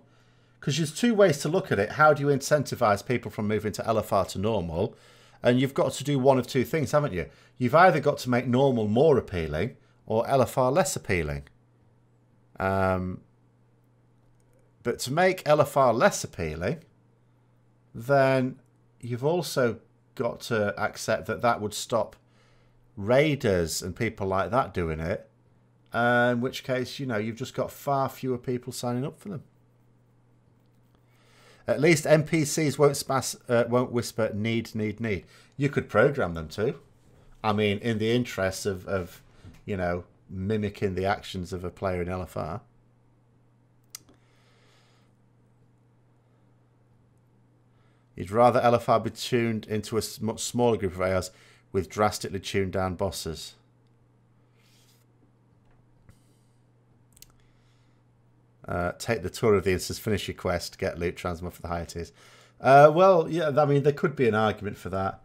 Because there's two ways to look at it. How do you incentivize people from moving to LFR to normal? And you've got to do one of two things, haven't you? You've either got to make normal more appealing or LFR less appealing. But to make LFR less appealing... then you've also got to accept that that would stop raiders and people like that doing it. In which case, you know, you've just got far fewer people signing up for them. At least NPCs won't whisper need, need, need. You could program them to. I mean, in the interest of you know, mimicking the actions of a player in LFR. You'd rather LFR be tuned into a much smaller group of AIs with drastically tuned down bosses. Take the tour of the instance, finish your quest, get loot, transmog for the higher tiers. Well, yeah, I mean, there could be an argument for that.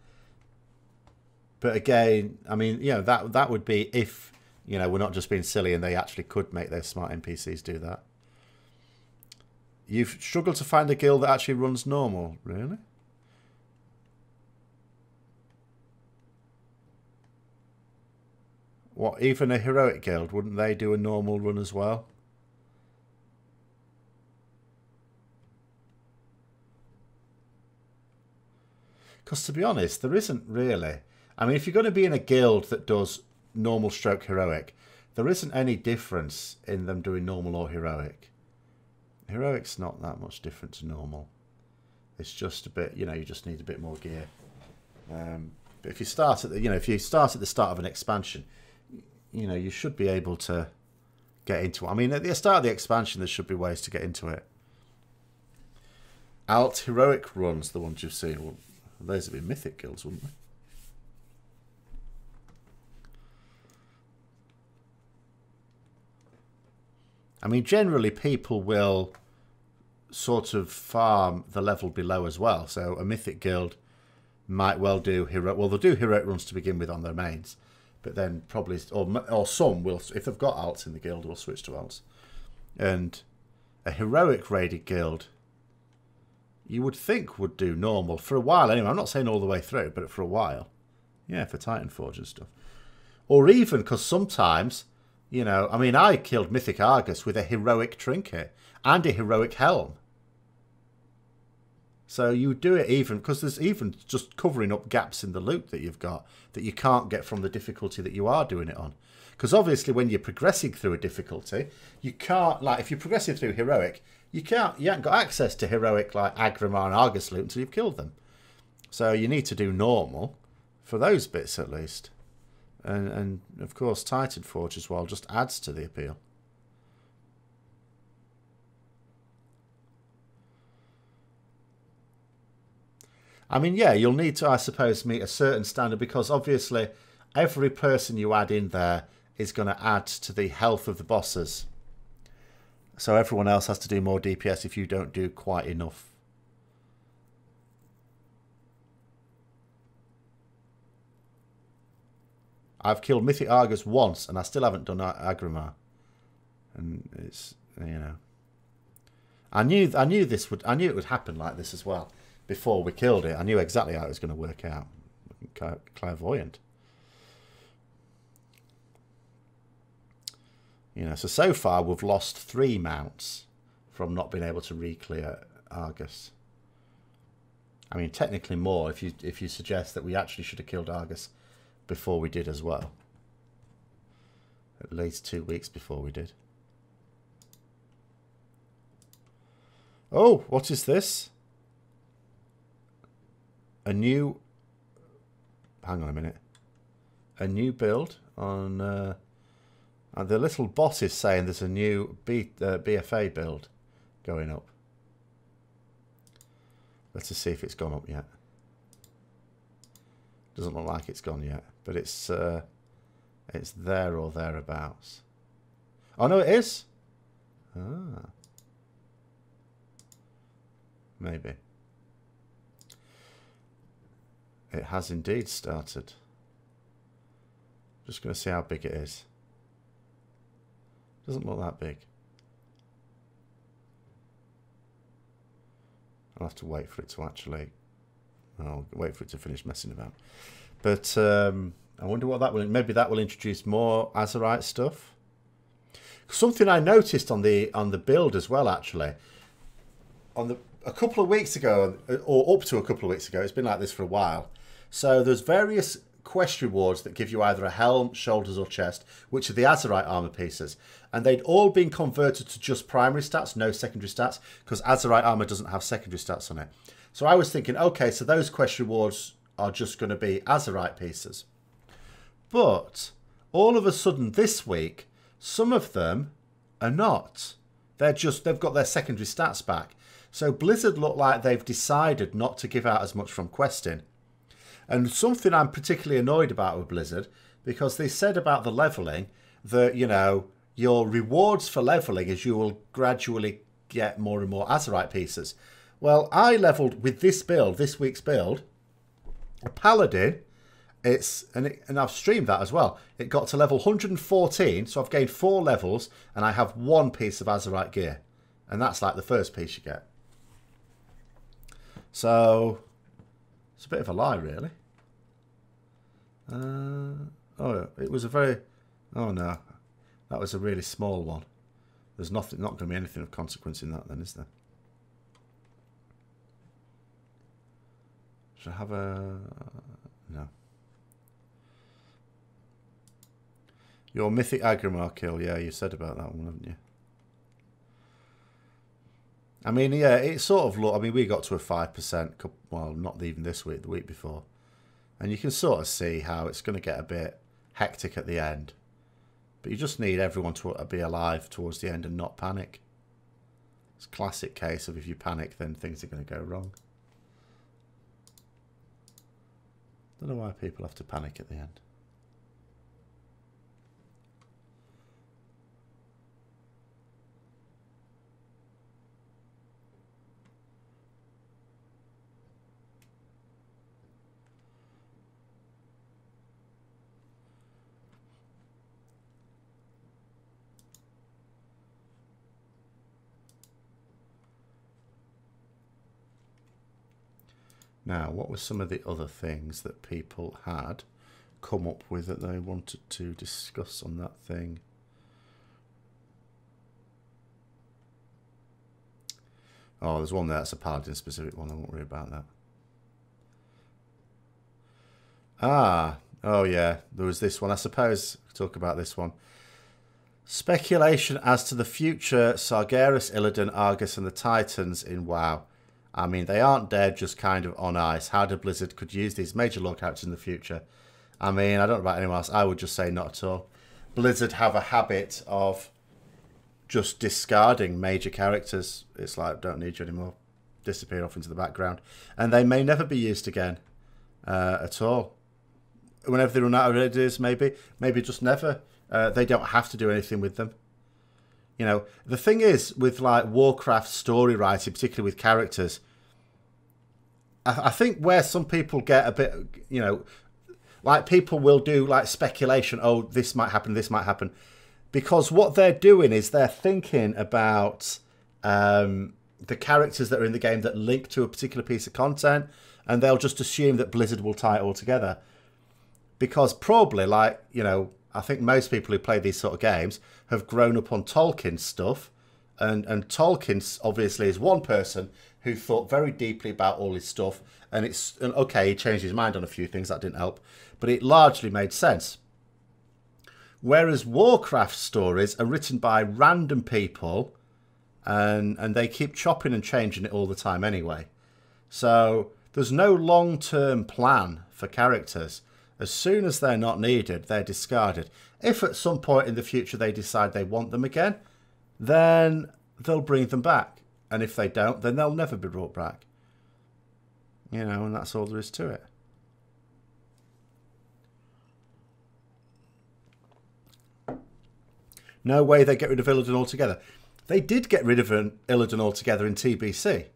But again, I mean, you know, that would be if, you know, we're not just being silly and they actually could make their smart NPCs do that. You've struggled to find a guild that actually runs normal, really? What, even a heroic guild, wouldn't they do a normal run as well? Because to be honest, there isn't really. I mean, if you're going to be in a guild that does normal stroke heroic, there isn't any difference in them doing normal or heroic. Heroic's not that much different to normal. It's just a bit, you know, you just need a bit more gear. But if you start at the, you know, if you start at the start of an expansion, you know, you should be able to get into it. I mean, at the start of the expansion, there should be ways to get into it. Alt heroic runs, the ones you've seen, well, those would be mythic guilds, wouldn't they? I mean, generally people will sort of farm the level below as well. So a mythic guild might well do hero. Well, they'll do heroic runs to begin with on their mains, but then probably or some will, if they've got alts in the guild, will switch to alts. And a heroic raided guild, you would think would do normal for a while anyway. I'm not saying all the way through, but for a while, yeah, for Titan Forge and stuff, or even because sometimes, you know, I mean, I killed Mythic Argus with a heroic trinket and a heroic helm. So you do it even, because there's even just covering up gaps in the loot that you've got that you can't get from the difficulty that you are doing it on. Because obviously when you're progressing through a difficulty, you can't, like if you're progressing through heroic, you haven't got access to heroic like Agrimar and Argus loot until you've killed them. So you need to do normal for those bits at least. And of course Titan Forge as well just adds to the appeal. I mean, yeah, you'll need to, I suppose, meet a certain standard because obviously every person you add in there is going to add to the health of the bosses. So everyone else has to do more DPS if you don't do quite enough. I've killed Mythic Argus once and I still haven't done Agrimar. And it's, you know, I knew it would happen like this as well. Before we killed it, I knew exactly how it was going to work out. Clairvoyant. You know, so far we've lost 3 mounts from not being able to re-clear Argus. I mean, technically more if you suggest that we actually should have killed Argus before we did as well. At least 2 weeks before we did. Oh, what is this? A new, hang on a minute, a new build on, the little bot is saying there's a new BFA build going up. Let's just see if it's gone up yet. Doesn't look like it's gone yet, but it's there or thereabouts. Oh no, it is. Ah, maybe. It has indeed started. Just going to see how big it is. Doesn't look that big. I'll have to wait for it to actually... I'll wait for it to finish messing about. But I wonder what that will... Maybe that will introduce more Azerite stuff. Something I noticed on the build as well, actually. A couple of weeks ago, or up to a couple of weeks ago, it's been like this for a while. So there's various quest rewards that give you either a helm, shoulders or chest, which are the Azerite armor pieces. And they'd all been converted to just primary stats, no secondary stats, because Azerite armor doesn't have secondary stats on it. So I was thinking, okay, so those quest rewards are just going to be Azerite pieces. But all of a sudden this week, some of them are not. They've got their secondary stats back. So Blizzard look like they've decided not to give out as much from questing. And something I'm particularly annoyed about with Blizzard, because they said about the leveling that, you know, your rewards for leveling is you will gradually get more and more Azerite pieces. Well, I leveled with this build, this week's build, a Paladin. And I've streamed that as well. It got to level 114, so I've gained 4 levels, and I have 1 piece of Azerite gear. And that's like the first piece you get. So it's a bit of a lie, really. Oh, it was a very... Oh, no. That was a really small one. There's not going to be anything of consequence in that then, is there? Should I have a... No. Your Mythic Agrimar kill. Yeah, you said about that one, haven't you? I mean, yeah, it sort of looked... I mean, we got to a 5%. Well, not even this week, the week before. And you can sort of see how it's going to get a bit hectic at the end. But you just need everyone to be alive towards the end and not panic. It's a classic case of if you panic, then things are going to go wrong. Don't know why people have to panic at the end. Now, what were some of the other things that people had come up with that they wanted to discuss on that thing? Oh, there's one there that's a Paladin specific one. I won't worry about that. Oh yeah, there was this one. I suppose I'll talk about this one. Speculation as to the future Sargeras, Illidan, Argus and the Titans in WoW. I mean, they aren't dead, just kind of on ice. How do Blizzard could use these major lore characters in the future? I mean, I don't know about anyone else. I would just say not at all. Blizzard have a habit of just discarding major characters. It's like, don't need you anymore. Disappear off into the background. And they may never be used again at all. Whenever they run out of ideas, maybe just never. They don't have to do anything with them. You know, the thing is, with like Warcraft story writing, particularly with characters, I think where some people get a bit, you know, like people will do like speculation, oh, this might happen, this might happen. Because what they're doing is they're thinking about the characters that are in the game that link to a particular piece of content, and they'll just assume that Blizzard will tie it all together. Because probably, like, you know, I think most people who play these sort of games have grown up on Tolkien's stuff, and Tolkien obviously is one person who thought very deeply about all his stuff, and okay, he changed his mind on a few things, that didn't help, but it largely made sense. Whereas Warcraft stories are written by random people, and they keep chopping and changing it all the time anyway. So there's no long-term plan for characters. As soon as they're not needed, they're discarded. If at some point in the future they decide they want them again, then they'll bring them back. And if they don't, then they'll never be brought back. You know, and that's all there is to it. No way they get rid of Illidan altogether. They did get rid of Illidan altogether in TBC.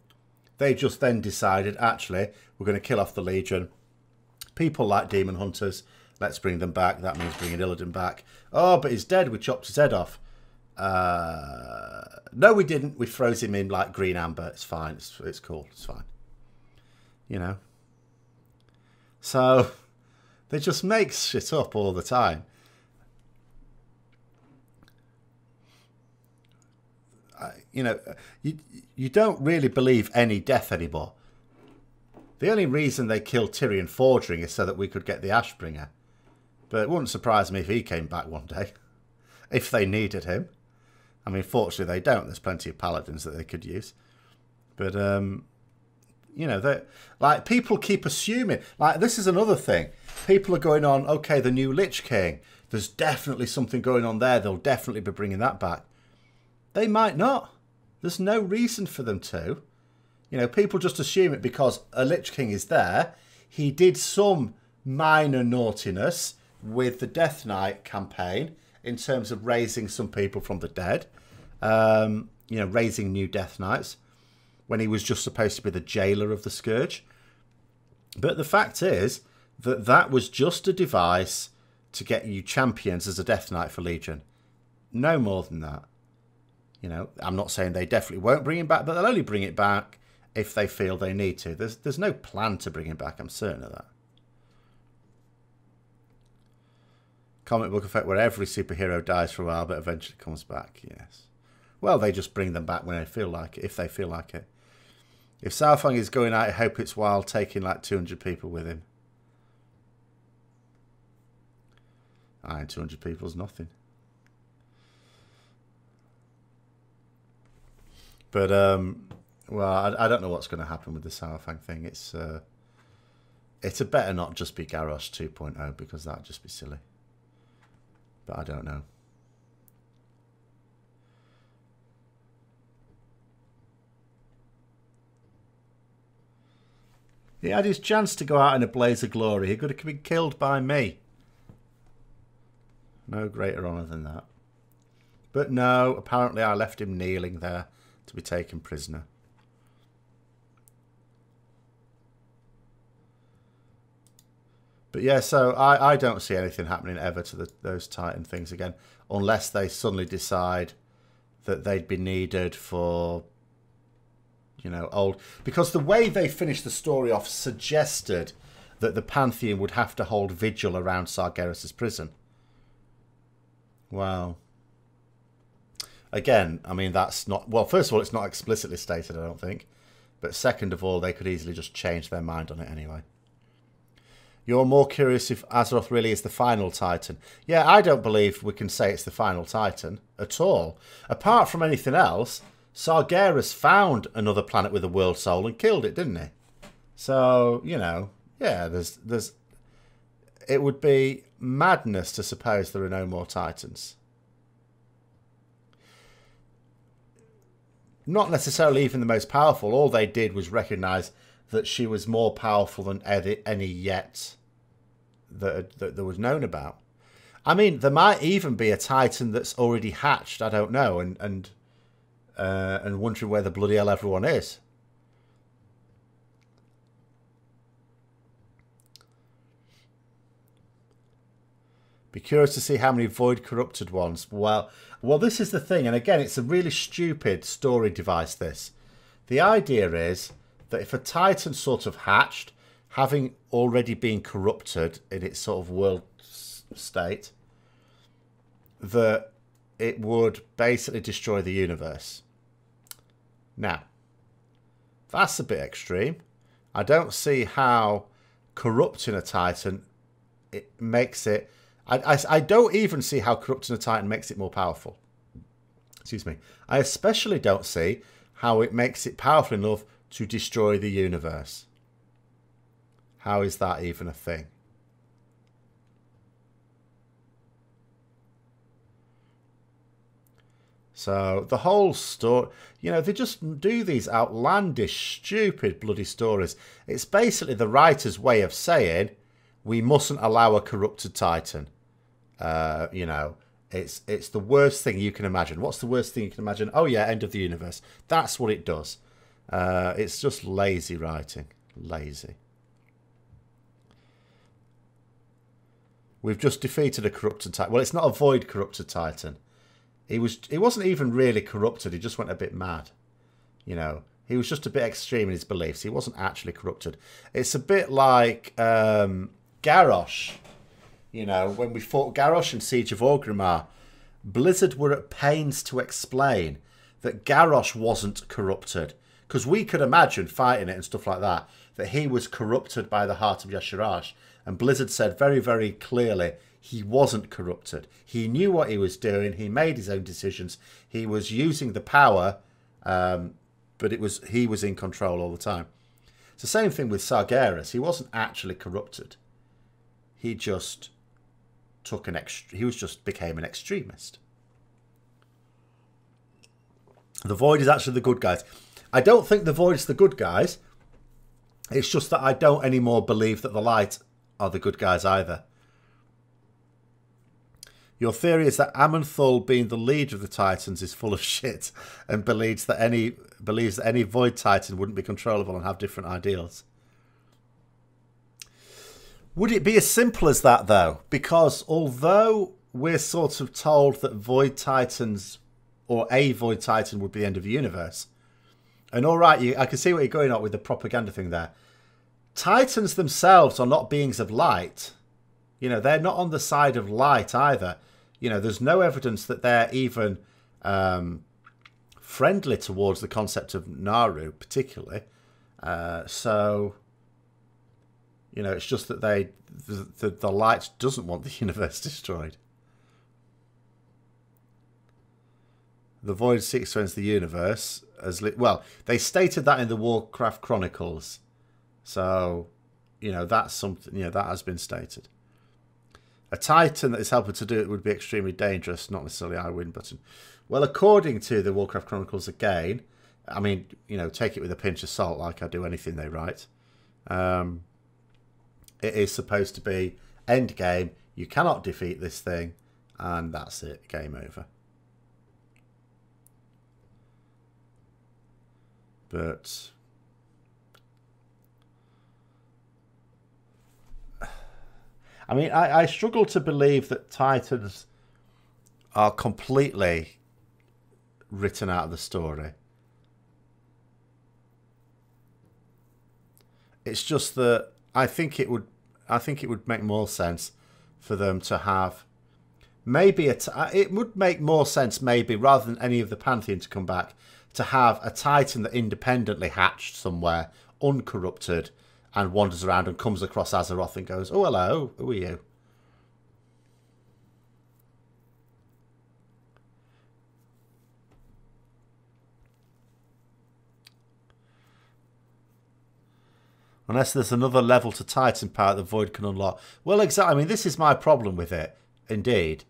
They just then decided, actually, we're going to kill off the Legion. People like Demon Hunters, let's bring them back. That means bringing Illidan back. Oh, but he's dead. We chopped his head off. No, we didn't. We froze him in like green amber. It's fine. It's cool. It's fine. You know. So they just make shit up all the time. You know, you don't really believe any death anymore. The only reason they killed Tyrion Fordring is so that we could get the Ashbringer. But it wouldn't surprise me if he came back one day. If they needed him. I mean, fortunately they don't. There's plenty of paladins that they could use. But, you know, like, people keep assuming. Like, this is another thing. People are going on, okay, the new Lich King. There's definitely something going on there. They'll definitely be bringing that back. They might not. There's no reason for them to. You know, people just assume it because a Lich King is there. He did some minor naughtiness with the Death Knight campaign in terms of raising some people from the dead. You know, raising new Death Knights when he was just supposed to be the jailer of the Scourge. But the fact is that that was just a device to get you champions as a Death Knight for Legion. No more than that. You know, I'm not saying they definitely won't bring him back, but they'll only bring it back if they feel they need to. There's no plan to bring him back, I'm certain of that. Comic book effect where every superhero dies for a while but eventually comes back, yes. Well, they just bring them back when they feel like it, if they feel like it. If Saurfang is going out, I hope it's while taking like 200 people with him. Aye, 200 people's nothing. But, well, I don't know what's going to happen with the Saurfang thing. It's a better not just be Garrosh 2.0 because that'd just be silly. But I don't know. He had his chance to go out in a blaze of glory. He could have been killed by me. No greater honour than that. But no, apparently I left him kneeling there to be taken prisoner. But yeah, so I don't see anything happening ever to those Titan things again, unless they suddenly decide that they'd be needed for You know, old... Because the way they finished the story off suggested that the Pantheon would have to hold vigil around Sargeras' prison. Well, again, I mean, that's not... Well, first of all, it's not explicitly stated, I don't think. But second of all, they could easily just change their mind on it anyway. You're more curious if Azeroth really is the final Titan. Yeah, I don't believe we can say it's the final Titan at all. Apart from anything else, Sargeras found another planet with a world soul and killed it, didn't he? So, you know, yeah, there's it would be madness to suppose there are no more Titans. Not necessarily even the most powerful. All they did was recognise that she was more powerful than any yet that there was known about. I mean, there might even be a Titan that's already hatched. I don't know, and wondering where the bloody hell everyone is. Be curious to see how many void corrupted ones. Well, this is the thing, and again, it's a really stupid story device. This, the idea is that if a Titan sort of hatched, having already been corrupted in its sort of world state, that it would basically destroy the universe. Now, that's a bit extreme. I don't see how corrupting a Titan it makes it... I don't even see how corrupting a Titan makes it more powerful. Excuse me. I especially don't see how it makes it powerful enough to destroy the universe. How is that even a thing? So the whole story, you know, they just do these outlandish, stupid, bloody stories. It's basically the writer's way of saying we mustn't allow a corrupted Titan. You know, it's the worst thing you can imagine. What's the worst thing you can imagine? Oh yeah, end of the universe. That's what it does. It's just lazy writing. Lazy. We've just defeated a corrupted Titan. Well, it's not a void corrupted Titan. He wasn't even really corrupted. He just went a bit mad. You know, he was just a bit extreme in his beliefs. He wasn't actually corrupted. It's a bit like Garrosh. You know, when we fought Garrosh in Siege of Orgrimmar, Blizzard were at pains to explain that Garrosh wasn't corrupted. Because we could imagine fighting it and stuff like that, that he was corrupted by the heart of Yashirash. And Blizzard said very, very clearly he wasn't corrupted. He knew what he was doing. He made his own decisions. He was using the power, but he was in control all the time. It's the same thing with Sargeras. He wasn't actually corrupted. He just became an extremist. The Void is actually the good guys. I don't think the Void's the good guys. It's just that I don't anymore believe that the Light are the good guys either. Your theory is that Amanthul, being the leader of the Titans, is full of shit and believes that any Void Titan wouldn't be controllable and have different ideals. Would it be as simple as that, though? Because although we're sort of told that Void Titans, or a Void Titan, would be the end of the universe, and all right, I can see what you're going on with the propaganda thing there. Titans themselves are not beings of light. You know, they're not on the side of light either. You know, there's no evidence that they're even friendly towards the concept of Naru, particularly. So, you know, it's just that the light doesn't want the universe destroyed. The Void seeks to enter the universe as well. They stated that in the Warcraft Chronicles, so you know that's something. You know that has been stated. A Titan that is helping to do it would be extremely dangerous, not necessarily I win button. Well, according to the Warcraft Chronicles, again, I mean, you know, take it with a pinch of salt, like I do anything they write. It is supposed to be end game. You cannot defeat this thing, and that's it. Game over. But I mean, I struggle to believe that Titans are completely written out of the story. It's just that I think it would make more sense for them to have maybe it would make more sense maybe rather than any of the Pantheon to come back to have a Titan that independently hatched somewhere, uncorrupted, and wanders around and comes across Azeroth and goes, "Oh, hello, who are you?" Unless there's another level to Titan power the Void can unlock. Well, exactly. I mean, this is my problem with it, indeed.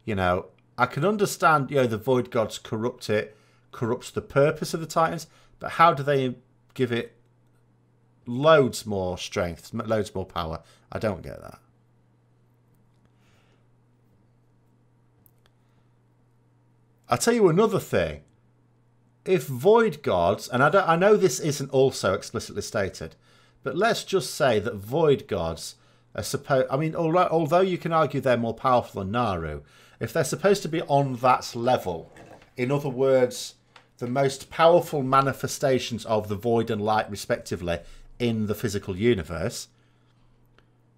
You know, I can understand, you know, the Void Gods corrupts the purpose of the Titans, but how do they give it loads more strength, loads more power? I don't get that. I'll tell you another thing. If Void Gods, and I know this isn't also explicitly stated, but let's just say that Void Gods are supposed... I mean, although you can argue they're more powerful than Naru, if they're supposed to be on that level, in other words, the most powerful manifestations of the Void and Light, respectively, in the physical universe,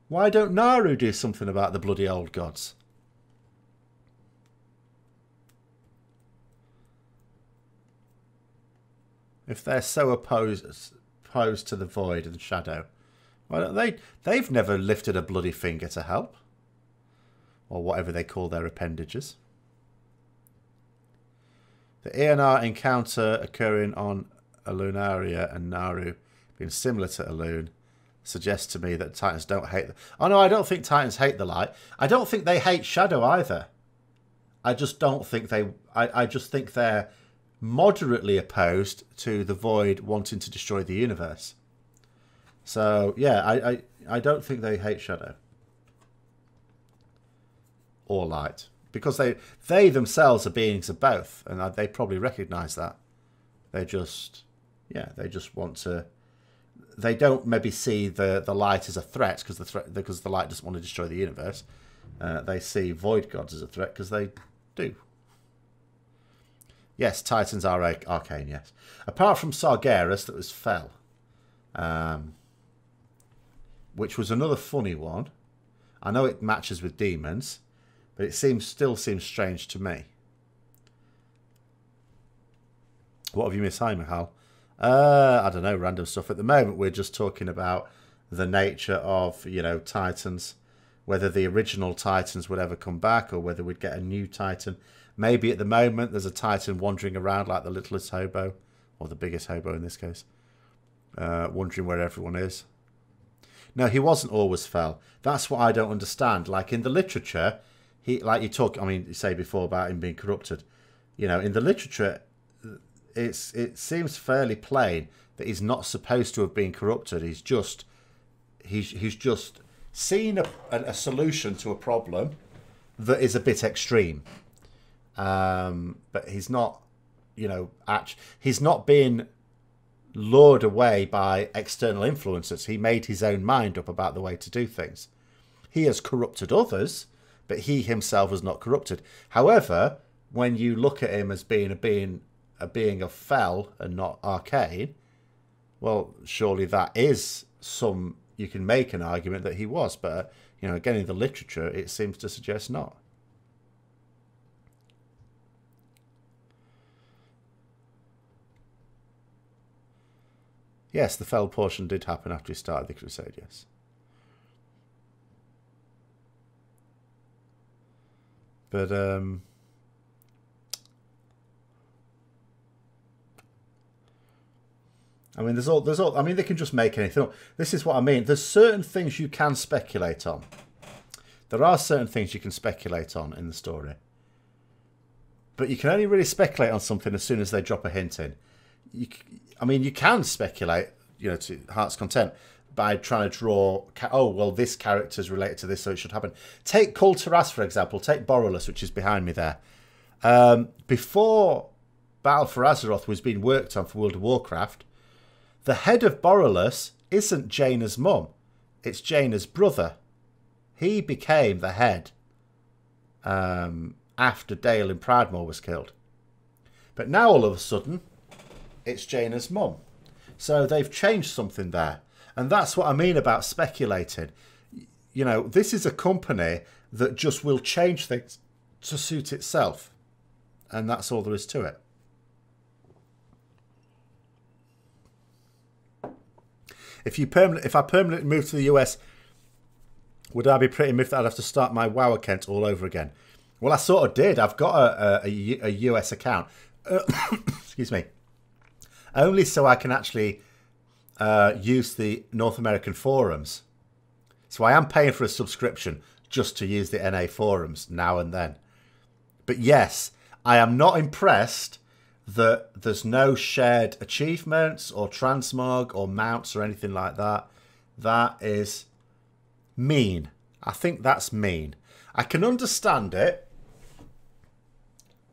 why don't Naru do something about the bloody old gods? If they're so opposed to the Void and Shadow, why don't they? They've never lifted a bloody finger to help, or whatever they call their appendages. The ENR encounter occurring on Alunaria and Naru being similar to Alun suggests to me that Titans don't hate them. Oh no, I don't think Titans hate the light. I don't think they hate Shadow either. I just don't think they... I just think they're moderately opposed to the Void wanting to destroy the universe. So, yeah, I don't think they hate Shadow. Or Light. Because they themselves are beings of both. And they probably recognise that. They just... Yeah, they just want to... They don't maybe see the Light as a threat because the Light doesn't want to destroy the universe. They see Void Gods as a threat because they do. Yes, Titans are arcane, yes. Apart from Sargeras, that was Fel. Which was another funny one. I know it matches with demons, but it still seems strange to me. What have you missed, hi, Michal? I don't know, random stuff. At the moment, we're just talking about the nature of, you know, Titans. Whether the original Titans would ever come back or whether we'd get a new Titan. Maybe at the moment there's a Titan wandering around like the littlest hobo, or the biggest hobo in this case, wondering where everyone is. No, he wasn't always Fel. That's what I don't understand. Like in the literature, you say before about him being corrupted. You know, in the literature, it seems fairly plain that he's not supposed to have been corrupted. He's just seen a solution to a problem that is a bit extreme. But he's not, you know, he's not been lured away by external influences. He made his own mind up about the way to do things. He has corrupted others, but he himself was not corrupted. However, when you look at him as being a being of Fel and not arcane, well, surely that is you can make an argument that he was, but you know, again, in the literature, it seems to suggest not. Yes, the Fel portion did happen after he started the Crusade, yes. But, I mean, I mean, they can just make anything up. This is what I mean. There's certain things you can speculate on. There are certain things you can speculate on in the story. But you can only really speculate on something as soon as they drop a hint in. I mean, you can speculate, you know, to heart's content by trying to draw, oh, well, this character's related to this, so it should happen. Take Kulturas, for example. Take Borrelus, which is behind me there. Before Battle for Azeroth was being worked on for World of Warcraft, the head of Borrelus isn't Jaina's mum. It's Jaina's brother. He became the head after Dale in Pridemore was killed. But now, all of a sudden, it's Jaina's mum. So they've changed something there. And that's what I mean about speculating. You know, this is a company that just will change things to suit itself. And that's all there is to it. If I permanently moved to the US, would I be pretty miffed that I'd have to start my WoW account all over again? Well, I sort of did. I've got a US account. Excuse me. Only so I can actually use the North American forums. So I am paying for a subscription just to use the NA forums now and then. But yes, I am not impressed that there's no shared achievements or transmog or mounts or anything like that. That is mean. I think that's mean. I can understand it.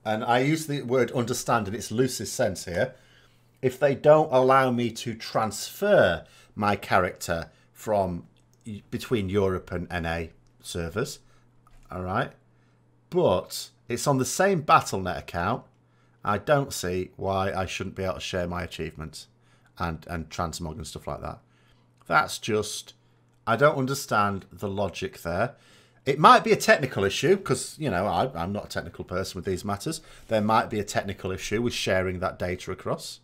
And I use the word understand in its loosest sense here. If they don't allow me to transfer my character from between Europe and NA servers. All right. But it's on the same Battle.net account. I don't see why I shouldn't be able to share my achievements and transmog and stuff like that. That's just, I don't understand the logic there. It might be a technical issue because, you know, I'm not a technical person with these matters. There might be a technical issue with sharing that data across.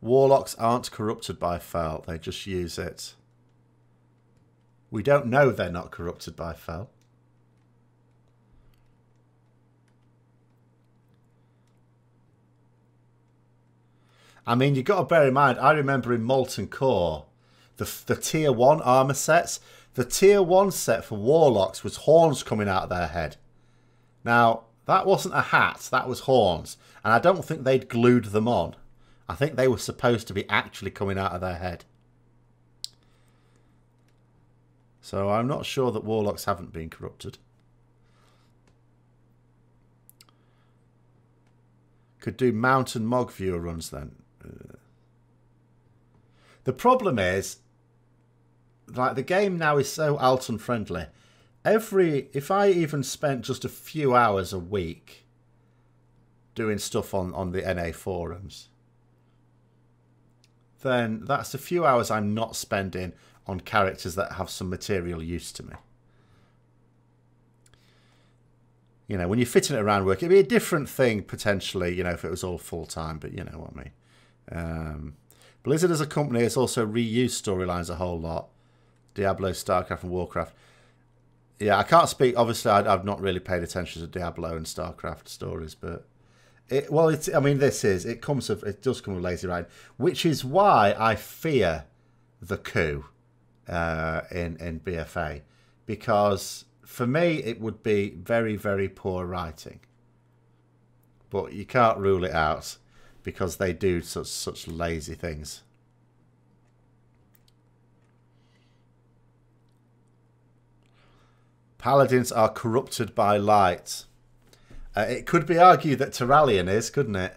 Warlocks aren't corrupted by Fel. They just use it. We don't know they're not corrupted by Fel. I mean, you've got to bear in mind, I remember in Molten Core, the Tier 1 armor sets, the Tier 1 set for Warlocks was horns coming out of their head. Now, that wasn't a hat, that was horns. And I don't think they'd glued them on. I think they were supposed to be actually coming out of their head. So I'm not sure that Warlocks haven't been corrupted. Could do Mountain Mog viewer runs then. The problem is, like, the game now is so Alton friendly. If I even spent just a few hours a week doing stuff on the NA forums, then that's a few hours I'm not spending on characters that have some material use to me. You know, when you're fitting it around work, it'd be a different thing potentially, you know, if it was all full-time, but you know what I mean. Blizzard as a company has also reused storylines a whole lot. Diablo, StarCraft and Warcraft. Yeah, I can't speak, obviously I've not really paid attention to Diablo and StarCraft stories, but it does come with lazy writing, which is why I fear the coup in BFA, because for me it would be very, very poor writing. But you can't rule it out because they do such lazy things. Paladins are corrupted by light. It could be argued that Terralion is, couldn't it?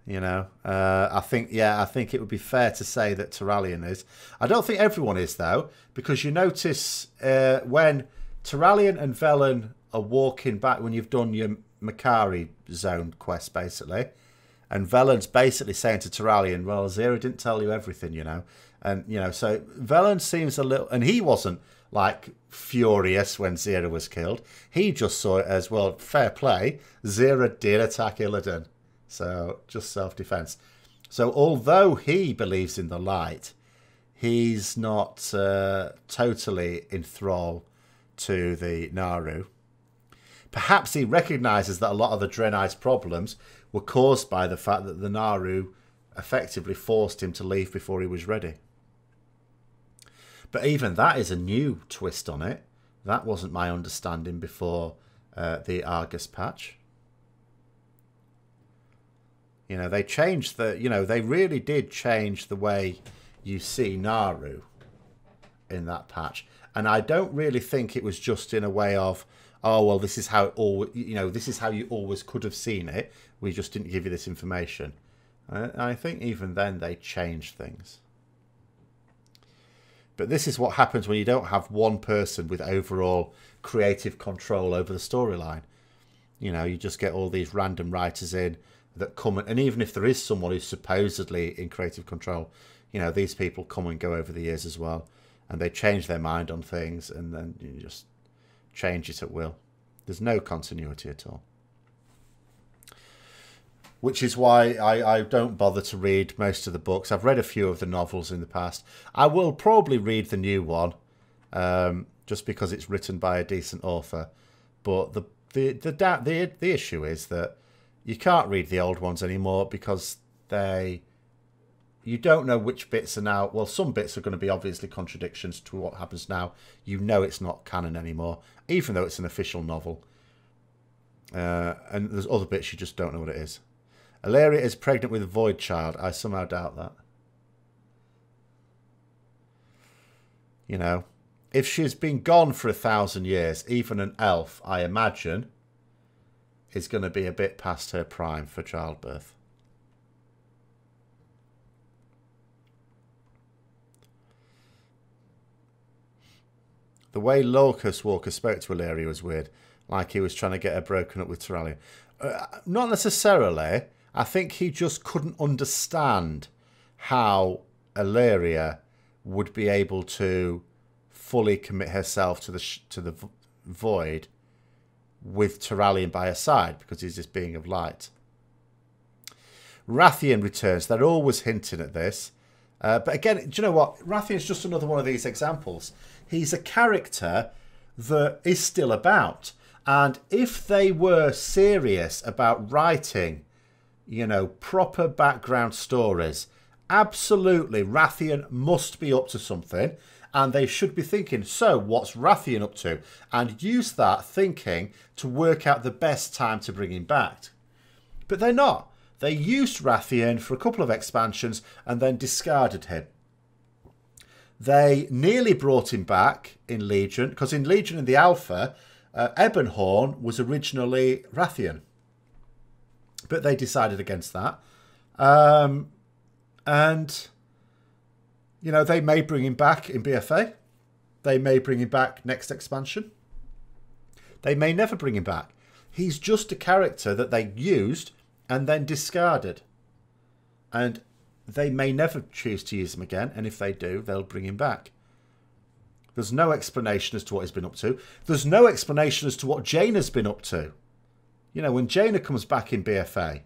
You know, I think it would be fair to say that Terralion is. I don't think everyone is, though, because you notice when Terralion and Velen are walking back, when you've done your Makari zone quest, basically, and Velen's basically saying to Terralion, well, Zero didn't tell you everything, you know. And, you know, so Velen seems a little... And he wasn't, like, furious when Zero was killed. He just saw it as, well, fair play. Zero did attack Illidan. So, just self-defense. So, although he believes in the light, he's not totally in thrall to the Naru. Perhaps he recognises that a lot of the Draenei's problems were caused by the fact that the Naru effectively forced him to leave before he was ready. But even that is a new twist on it. That wasn't my understanding before the Argus patch. You know, they changed the... You know, they really did change the way you see Naru in that patch. And I don't really think it was just in a way of, oh, well, this is how it always... You know, this is how you always could have seen it. We just didn't give you this information. I think even then they changed things. But this is what happens when you don't have one person with overall creative control over the storyline. You know, you just get all these random writers in that come, and even if there is someone who's supposedly in creative control, you know, these people come and go over the years as well, and they change their mind on things, and then you just change it at will. There's no continuity at all. Which is why I don't bother to read most of the books. I've read a few of the novels in the past. I will probably read the new one, just because it's written by a decent author. But the issue is that you can't read the old ones anymore because you don't know which bits are now. Well, some bits are going to be obviously contradictions to what happens now. You know it's not canon anymore, even though it's an official novel. And there's other bits you just don't know what it is. Illyria is pregnant with a void child. I somehow doubt that. You know, if she's been gone for 1,000 years, even an elf, I imagine, is going to be a bit past her prime for childbirth. The way Lorcus Walker spoke to Illyria was weird, like he was trying to get her broken up with Tyrallion. Not necessarily. I think he just couldn't understand how Illyria would be able to fully commit herself to the void with Tyrallion by her side, because he's this being of light. Rathian returns. They're always hinting at this. But again, do you know what? Rathian's just another one of these examples. He's a character that is still about. And if they were serious about writing, you know, proper background stories, absolutely, Rathian must be up to something. And they should be thinking, so what's Rathian up to? And use that thinking to work out the best time to bring him back. But they're not. They used Rathian for a couple of expansions and then discarded him. They nearly brought him back in Legion, because in Legion in the Alpha, Ebonhorn was originally Rathian. But they decided against that. And, you know, they may bring him back in BFA. They may bring him back next expansion. They may never bring him back. He's just a character that they used and then discarded. And they may never choose to use him again. And if they do, they'll bring him back. There's no explanation as to what he's been up to. There's no explanation as to what Jaina's been up to. You know, when Jaina comes back in BFA,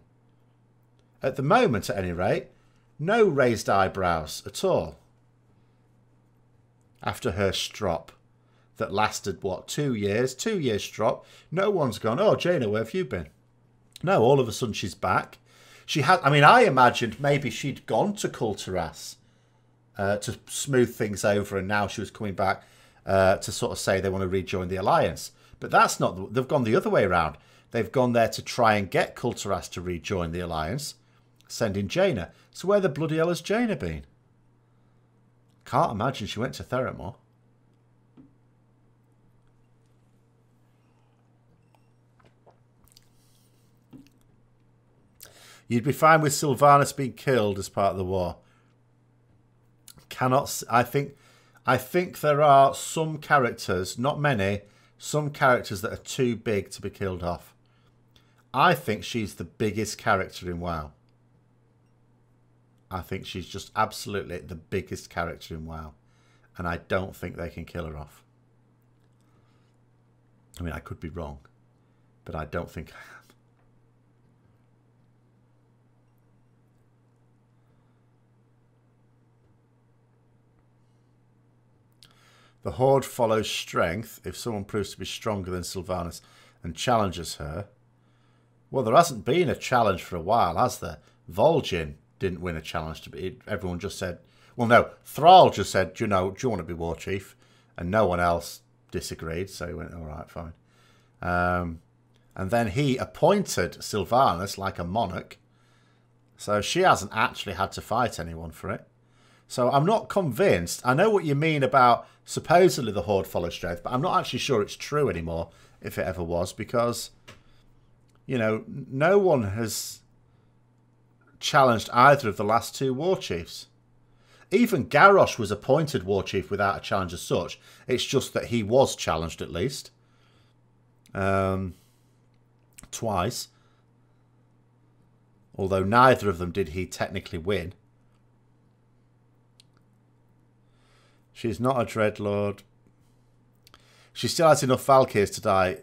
at the moment, at any rate, no raised eyebrows at all. After her strop that lasted, what, 2 years? 2 years strop. No one's gone, oh, Jaina, where have you been? No, all of a sudden she's back. She had, I mean, I imagined maybe she'd gone to Kulturas to smooth things over, and now she was coming back to sort of say they want to rejoin the Alliance. But that's not, they've gone the other way around. They've gone there to try and get Kulturas to rejoin the Alliance, sending Jaina. So where the bloody hell has Jaina been? Can't imagine she went to Theramore. You'd be fine with Sylvanas being killed as part of the war. I think there are some characters, not many, some characters that are too big to be killed off. I think she's the biggest character in WoW. I think she's just absolutely the biggest character in WoW. And I don't think they can kill her off. I mean, I could be wrong, but I don't think I am. The Horde follows strength if someone proves to be stronger than Sylvanas and challenges her. Well, there hasn't been a challenge for a while, has there? Vol'jin didn't win a challenge. Everyone just said... Well, no, Thrall just said, do you want to be War Chief? And no one else disagreed, so he went, all right, fine. And then he appointed Sylvanas like a monarch. So she hasn't actually had to fight anyone for it. So I'm not convinced. I know what you mean about supposedly the Horde follows strength, but I'm not actually sure it's true anymore, if it ever was, because, you know, no one has challenged either of the last two War Chiefs. Even Garrosh was appointed War Chief without a challenge as such. It's just that he was challenged at least. twice. Although neither of them did he technically win. She's not a Dreadlord. She still has enough Valkyries to die.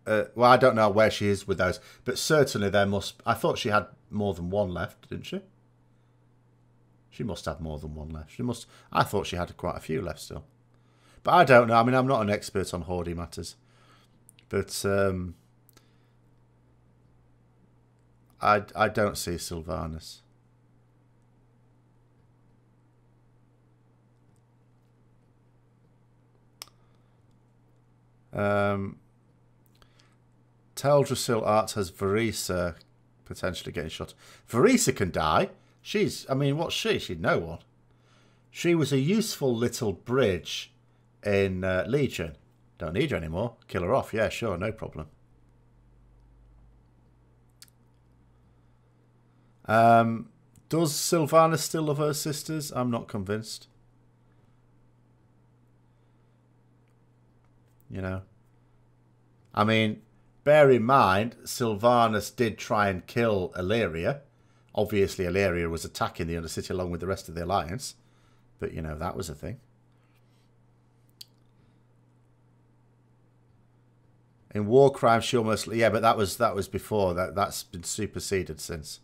Well, I don't know where she is with those, but certainly there must... I thought she had more than one left, didn't she? She must have more than one left. She must... I thought she had quite a few left still. But I don't know. I mean, I'm not an expert on Horde matters. But I don't see Sylvanas. Teldrassil Art has Varisa potentially getting shot. Varisa can die. She's, I mean, what's she? She's no one. She was a useful little bridge in Legion. Don't need her anymore. Kill her off. Yeah, sure, no problem. Does Sylvanas still love her sisters? I'm not convinced. You know. I mean, bear in mind, Sylvanas did try and kill Illyria. Obviously, Illyria was attacking the Undercity along with the rest of the Alliance. But, you know, that was a thing. In War Crimes, she almost... Yeah, but that was before. That's been superseded since.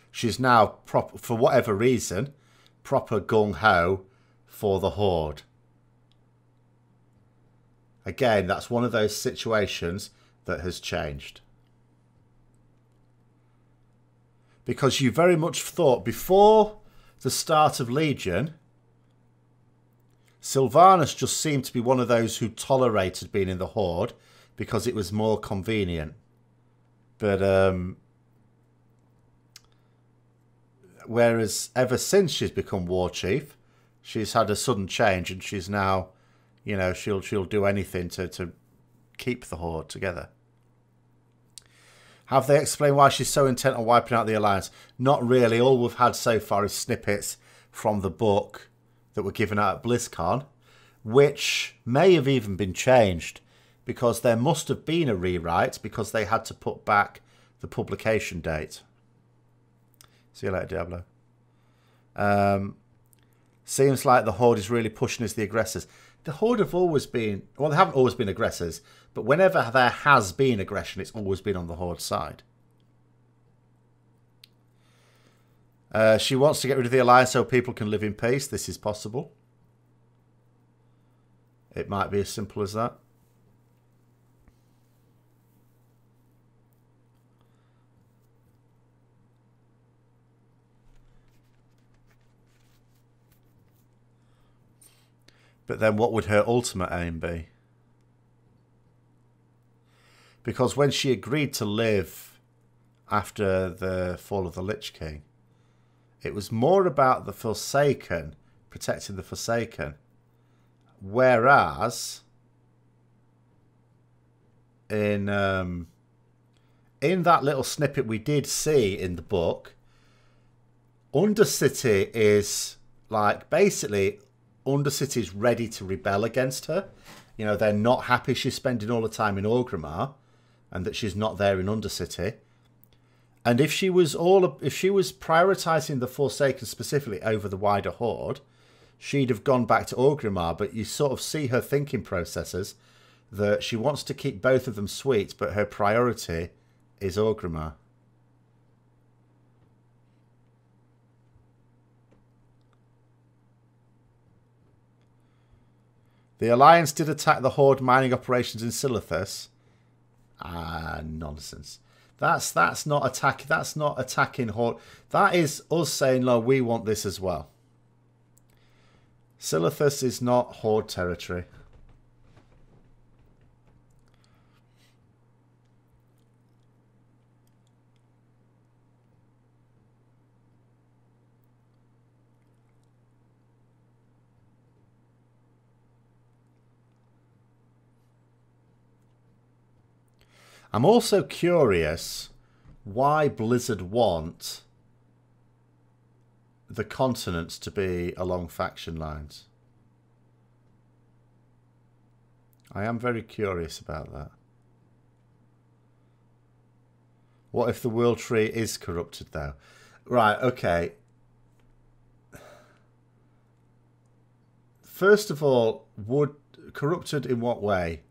She's now, for whatever reason, proper gung-ho for the Horde. Again, that's one of those situations that has changed. Because you very much thought before the start of Legion, Sylvanas just seemed to be one of those who tolerated being in the Horde because it was more convenient. But whereas ever since she's become War Chief, she's had a sudden change and she's now, you know, she'll do anything to keep the Horde together. Have they explained why she's so intent on wiping out the Alliance? Not really. All we've had so far is snippets from the book that were given out at BlizzCon, which may have even been changed because there must have been a rewrite because they had to put back the publication date. See you later, Diablo. Seems like the Horde is really pushing as the aggressors. The Horde have always been... Well, they haven't always been aggressors, but whenever there has been aggression, it's always been on the Horde side. She wants to get rid of the Alliance so people can live in peace. This is possible. It might be as simple as that. But then what would her ultimate aim be? Because when she agreed to live after the fall of the Lich King, it was more about the Forsaken, protecting the Forsaken. Whereas in that little snippet we did see in the book, Undercity is like basically Undercity's ready to rebel against her. You know, they're not happy she's spending all the time in Orgrimmar and that she's not there in Undercity. And if she was prioritizing the Forsaken specifically over the wider Horde, she'd have gone back to Orgrimmar. But you sort of see her thinking processes that she wants to keep both of them sweet, but her priority is Orgrimmar. The Alliance did attack the Horde mining operations in Silithus. Ah, nonsense. That's not attack. That's not attacking Horde. That is us saying, "No, we want this as well." Silithus is not Horde territory. I'm also curious why Blizzard want the continents to be along faction lines. I am very curious about that. What if the world tree is corrupted, though? Right, okay. First of all, corrupted in what way?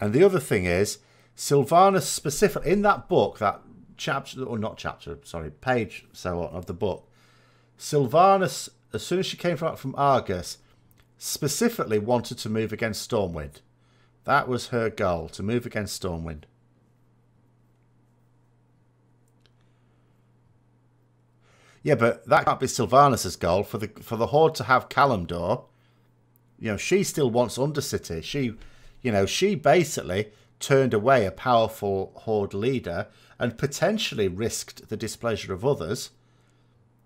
And the other thing is, Sylvanas specific in that book, that chapter, or not chapter, sorry, page, so on, of the book, Sylvanas, as soon as she came from Argus, specifically wanted to move against Stormwind. That was her goal, to move against Stormwind. Yeah, but that can't be Sylvanas' goal. For the Horde to have Kalimdor, you know, she still wants Undercity. She basically turned away a powerful Horde leader and potentially risked the displeasure of others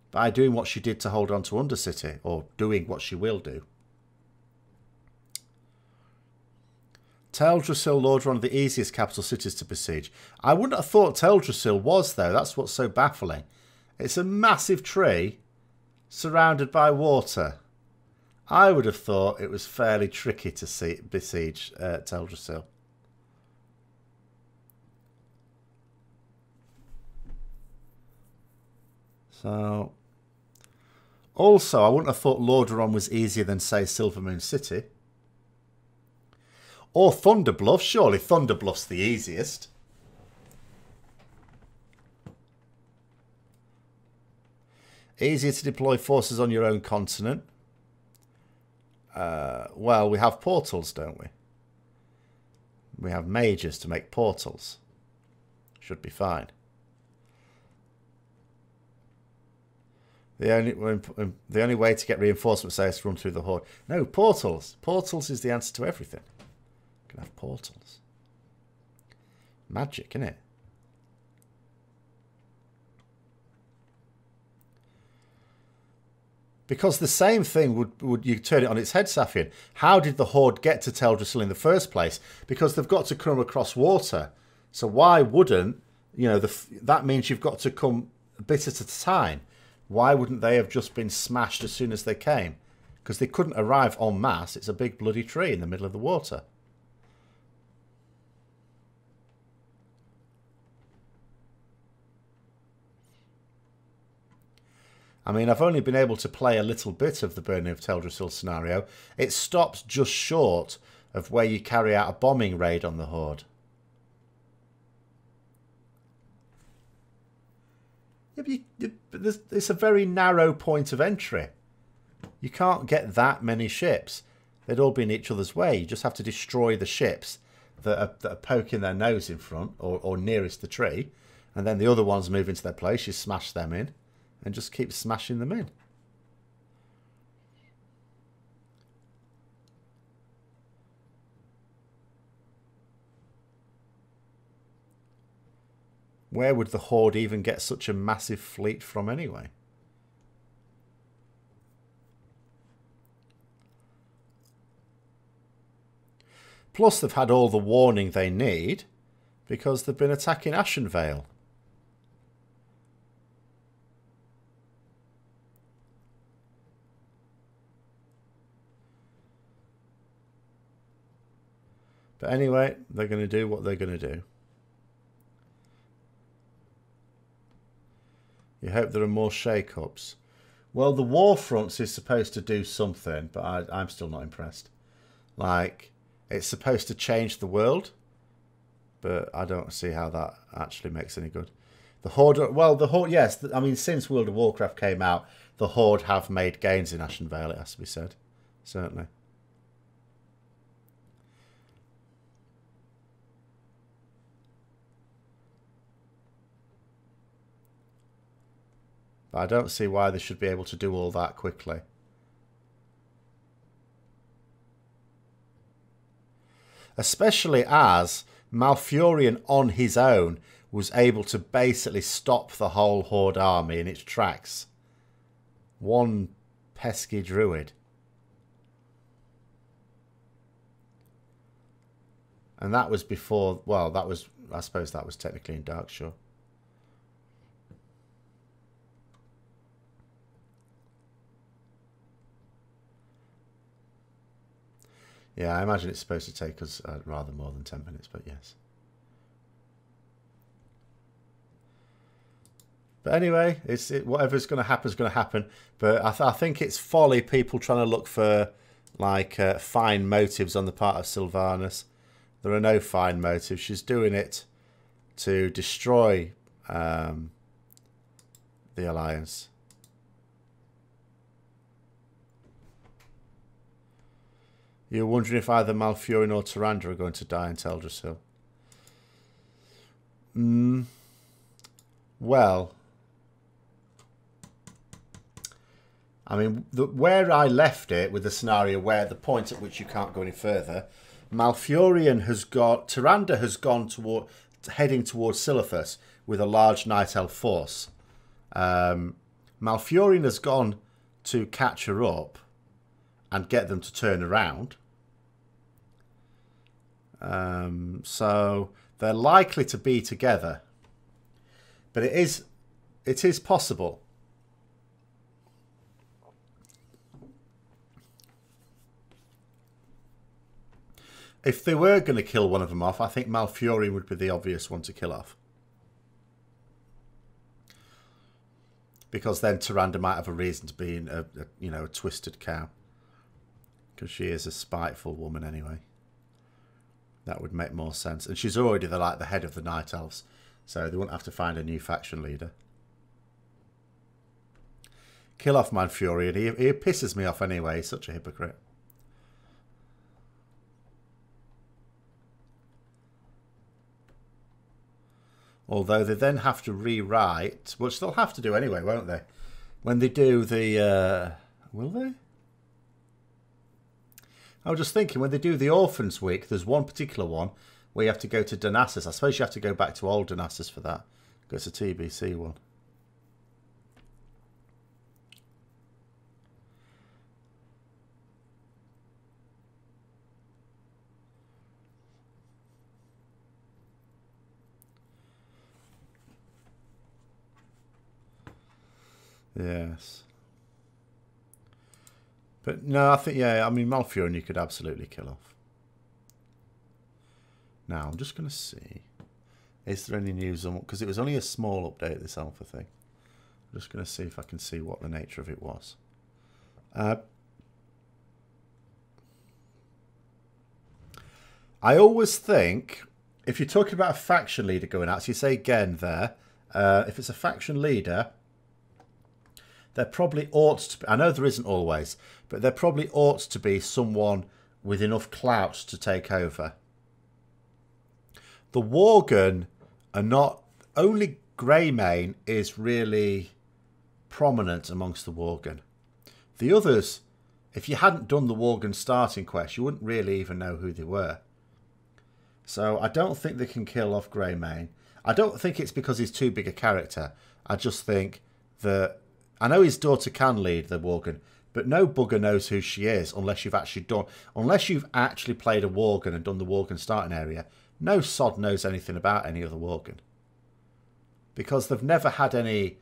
by doing what she did to hold on to Undercity, or doing what she will do. Teldrassil, Lord, one of the easiest capital cities to besiege. I wouldn't have thought Teldrassil was, though. That's what's so baffling. It's a massive tree surrounded by water. I would have thought it was fairly tricky to besiege Teldrassil. So, also, I wouldn't have thought Lordaeron was easier than, say, Silvermoon City. Or Thunderbluff. Surely Thunderbluff's the easiest. Easier to deploy forces on your own continent. Well, we have portals, don't we? We have mages to make portals. Should be fine. The only way to get reinforcements is to run through the Horde. No, portals. Portals is the answer to everything. You can have portals. Magic, innit? Because the same thing would you turn it on its head, Safian. How did the Horde get to Teldrassil in the first place? Because they've got to come across water. So why wouldn't, you know, that means you've got to come a bit at a time. Why wouldn't they have just been smashed as soon as they came? Because they couldn't arrive en masse. It's a big bloody tree in the middle of the water. I mean, I've only been able to play a little bit of the Burning of Teldrassil scenario. It stops just short of where you carry out a bombing raid on the Horde. Yeah, but it's a very narrow point of entry. You can't get that many ships. They'd all be in each other's way. You just have to destroy the ships that are poking their nose in front or nearest the tree. And then the other ones move into their place. You smash them in. And just keep smashing them in. Where would the Horde even get such a massive fleet from anyway? Plus they've had all the warning they need because they've been attacking Ashenvale. But anyway, they're going to do what they're going to do. You hope there are more shake-ups. Well, the Warfronts is supposed to do something, but I'm still not impressed. Like, it's supposed to change the world, but I don't see how that actually makes any good. The Horde, well, the Horde, yes, I mean, since World of Warcraft came out, the Horde have made gains in Ashenvale, it has to be said. Certainly. But I don't see why they should be able to do all that quickly. Especially as Malfurion on his own was able to basically stop the whole Horde army in its tracks. One pesky druid. And that was before, well, that was, I suppose that was technically in Darkshore. Yeah, I imagine it's supposed to take us rather more than 10 minutes, but yes. But anyway, whatever's going to happen is going to happen. But I think it's folly people trying to look for like fine motives on the part of Sylvanas. There are no fine motives. She's doing it to destroy the Alliance. You're wondering if either Malfurion or Tyrande are going to die in Teldrassil. Well, I mean, where I left it with the scenario where the point at which you can't go any further, Malfurion has got, Tyrande has gone toward, heading towards Silithus with a large Night Elf force. Malfurion has gone to catch her up and get them to turn around. So they're likely to be together, but it is possible. If they were going to kill one of them off, I think Malfurion would be the obvious one to kill off. Because then Tyrande might have a reason to be a twisted cow. Because she is a spiteful woman anyway. That would make more sense. And she's already the head of the Night Elves. So they wouldn't have to find a new faction leader. Kill off Malfurion. He pisses me off anyway. He's such a hypocrite. Although they then have to rewrite, which they'll have to do anyway, won't they? When they do the... will they? I was just thinking, when they do the Orphans Week, there's one particular one where you have to go to Donassus. I suppose you have to go back to old Donassus for that. Because it's a TBC one. Yes. But no, I think, yeah, I mean, Malfurion you could absolutely kill off. Now, I'm just going to see. Is there any news on... because it was only a small update, this alpha thing. I'm just going to see if I can see what the nature of it was. I always think, if you're talking about a faction leader going out, so you say again there, if it's a faction leader... there probably ought to be, I know there isn't always, but there probably ought to be someone with enough clout to take over. The Worgen are not, only Greymane is really prominent amongst the Worgen. The others, if you hadn't done the Worgen starting quest, you wouldn't really even know who they were. So I don't think they can kill off Greymane. I don't think it's because he's too big a character. I just think that... I know his daughter can lead the Worgen, but no bugger knows who she is unless you've actually played a Worgen and done the Worgen starting area. No sod knows anything about any other Worgen. Because they've never had any,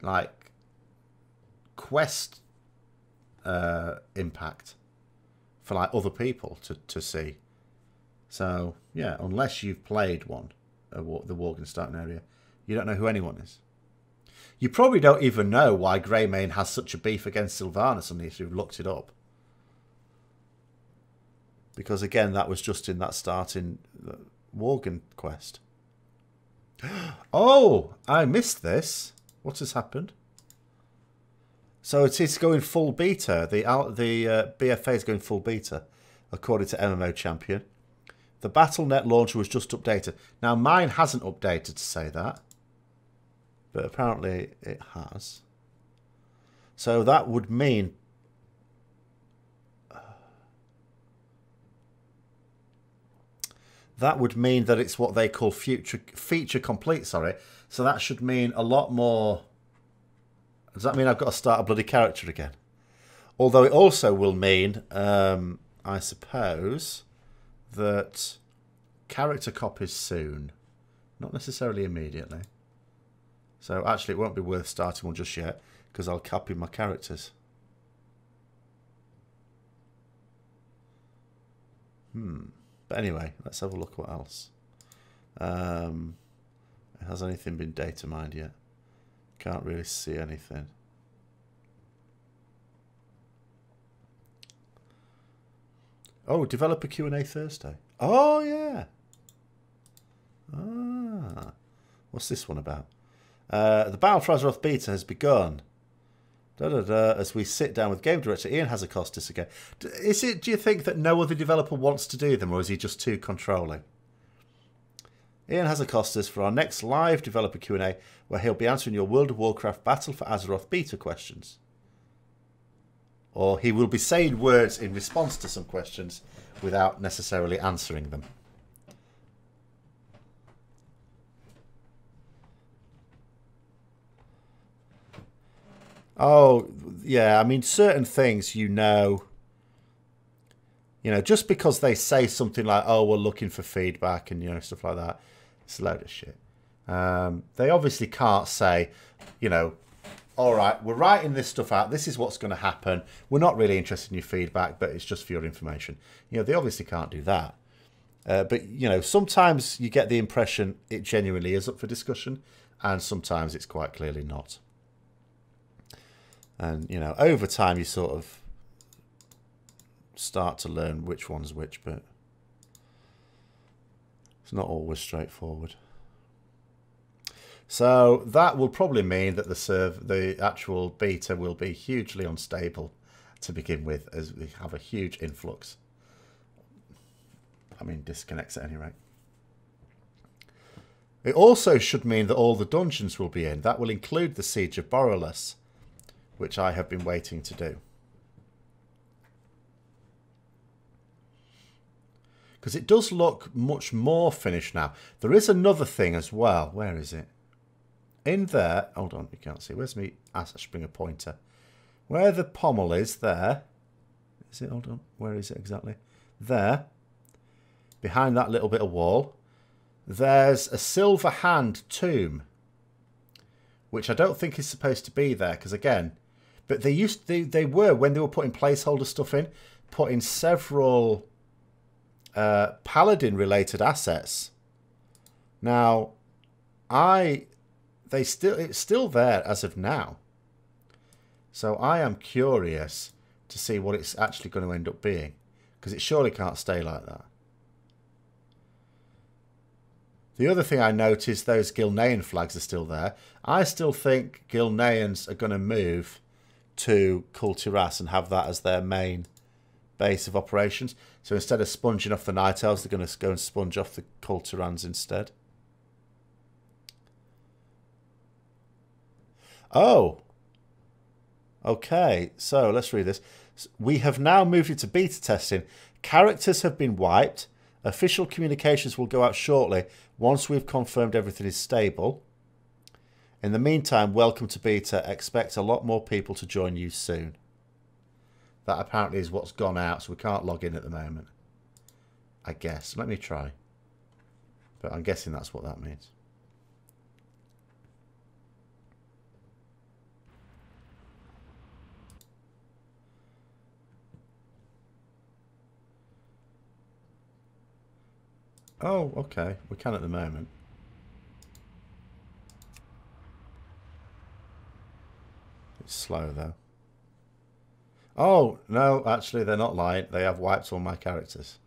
like, quest impact for, like, other people to see. So, yeah, unless you've played one, the Worgen starting area, you don't know who anyone is. You probably don't even know why Greymane has such a beef against Sylvanas unless you've looked it up. Because, again, that was just in that starting Worgen quest. Oh, I missed this. What has happened? So it is going full beta. The BFA is going full beta, according to MMO Champion. The Battle.net launcher was just updated. Now, mine hasn't updated to say that. But apparently it has. So that would mean... that would mean that it's what they call feature complete, sorry. So that should mean a lot more... does that mean I've got to start a bloody character again? Although it also will mean, I suppose, that character copies soon. Not necessarily immediately. So actually it won't be worth starting one just yet because I'll copy my characters. But anyway, let's have a look what else. Has anything been data mined yet? Can't really see anything. Oh, developer Q&A Thursday. Oh, yeah. Ah. What's this one about? The Battle for Azeroth beta has begun. As we sit down with game director Ian Hazakostas again. Do you think that no other developer wants to do them, or is he just too controlling? Ian Hazakostas for our next live developer Q&A, where he'll be answering your World of Warcraft Battle for Azeroth beta questions. Or he will be saying words in response to some questions without necessarily answering them. Oh, yeah, I mean, certain things, you know, just because they say something like, oh, we're looking for feedback and, stuff like that, it's a load of shit. They obviously can't say, all right, we're writing this stuff out. This is what's going to happen. We're not really interested in your feedback, but it's just for your information. They obviously can't do that. But, sometimes you get the impression it genuinely is up for discussion, and sometimes it's quite clearly not. And, over time you sort of start to learn which one's which, but it's not always straightforward. So that will probably mean that the actual beta will be hugely unstable to begin with, as we have a huge influx. I mean, disconnects at any rate. It also should mean that all the dungeons will be in. That will include the Siege of Borrelus, which I have been waiting to do. Because it does look much more finished now. There is another thing as well. Where is it? In there, hold on, you can't see. Where's me? I should bring a pointer. Where the pommel is, there. Is it? Hold on. Where is it exactly? There. Behind that little bit of wall. There's a silver hand tomb. Which I don't think is supposed to be there. Because again, but they were, when they were putting placeholder stuff in, putting several paladin related assets. Now, it's still there as of now. So I am curious to see what it's actually going to end up being, because it surely can't stay like that. The other thing I noticed, those Gilnean flags are still there. I still think Gilneans are going to move to Kultiras and have that as their main base of operations. So instead of sponging off the Night Elves, they're going to go and sponge off the Kultirans instead. Oh, okay, so let's read this. We have now moved into beta testing. Characters have been wiped. Official communications will go out shortly once we've confirmed everything is stable. In the meantime, welcome to beta. Expect a lot more people to join you soon. That apparently is what's gone out, so we can't log in at the moment. I guess. Let me try. But I'm guessing that's what that means. Oh, okay. We can at the moment. It's slow, though. Oh, no, actually, they're not lying. They have wiped all my characters.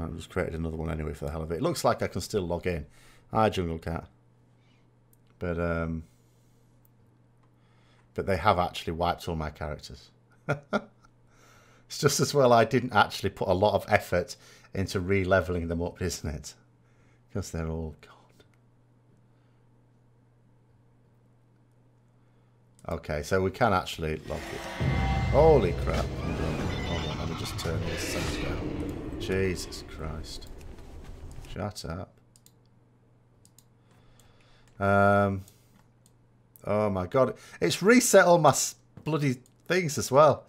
I've just created another one anyway for the hell of it. It looks like I can still log in. Hi, Jungle Cat. But they have actually wiped all my characters. It's just as well I didn't actually put a lot of effort into re-leveling them up, isn't it? Because they're all gone. Okay, so we can actually log it. Holy crap. Hold on, let me just turn this sound down. Jesus Christ. Shut up. Oh my god. It's reset all my bloody things as well.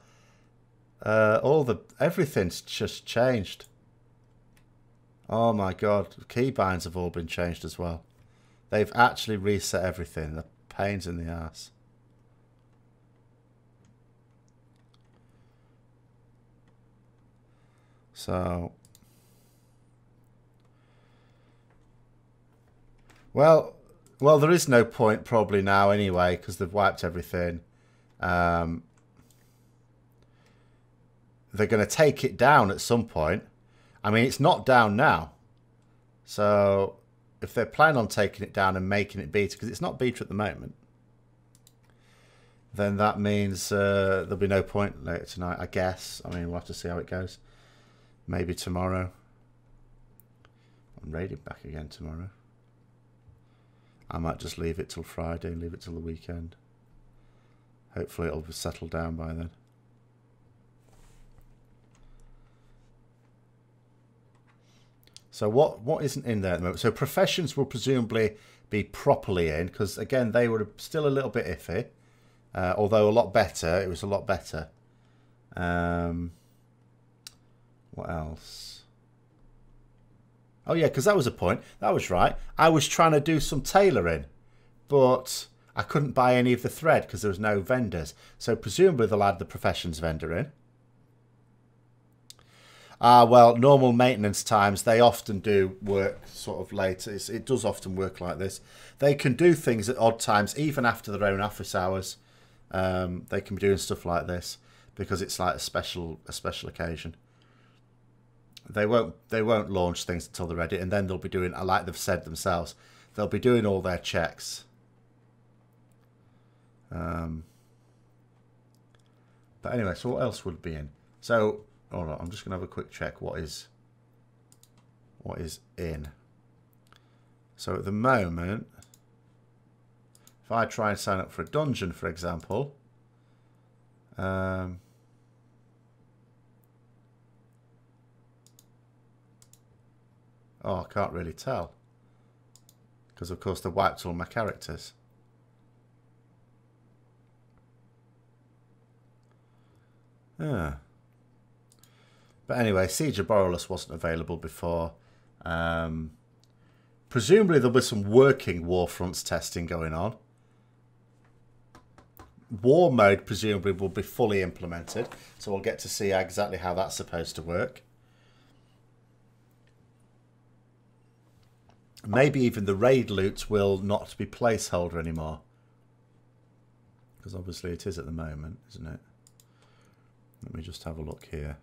Everything's just changed. Oh my god. Keybinds have all been changed as well. They've actually reset everything. The pains in the ass. So, well, there is no point probably now anyway, because they've wiped everything. They're going to take it down at some point. I mean, it's not down now. So, if they plan on taking it down and making it beta, because it's not beta at the moment, then that means there'll be no point later tonight, I guess. I mean, we'll have to see how it goes. Maybe tomorrow. I'm raiding back again tomorrow. I might just leave it till Friday and leave it till the weekend. Hopefully it'll be settled down by then. So what isn't in there at the moment? So professions will presumably be properly in, because again they were still a little bit iffy. Although a lot better. It was a lot better. What else? Oh yeah, because that was a point. That was right. I was trying to do some tailoring, but I couldn't buy any of the thread because there was no vendors. So presumably they'll add the professions vendor in. Well, normal maintenance times, they often do work sort of late. It does often work like this. They can do things at odd times, even after their own office hours. They can be doing stuff like this because it's like a special occasion. They won't launch things until they're ready, and then they'll be doing, like they've said themselves, they'll be doing all their checks. But anyway, so what else would be in? So, all right, I'm just gonna have a quick check what is in. So at the moment, if I try and sign up for a dungeon, for example, oh, I can't really tell. Because, of course, they wiped all my characters. Yeah. But anyway, Siege of Borrelus wasn't available before. Presumably there'll be some working Warfronts testing going on. War mode, presumably, will be fully implemented. So we'll get to see exactly how that's supposed to work. Maybe even the raid loot will not be placeholder anymore. Because obviously it is at the moment, isn't it? Let me just have a look here.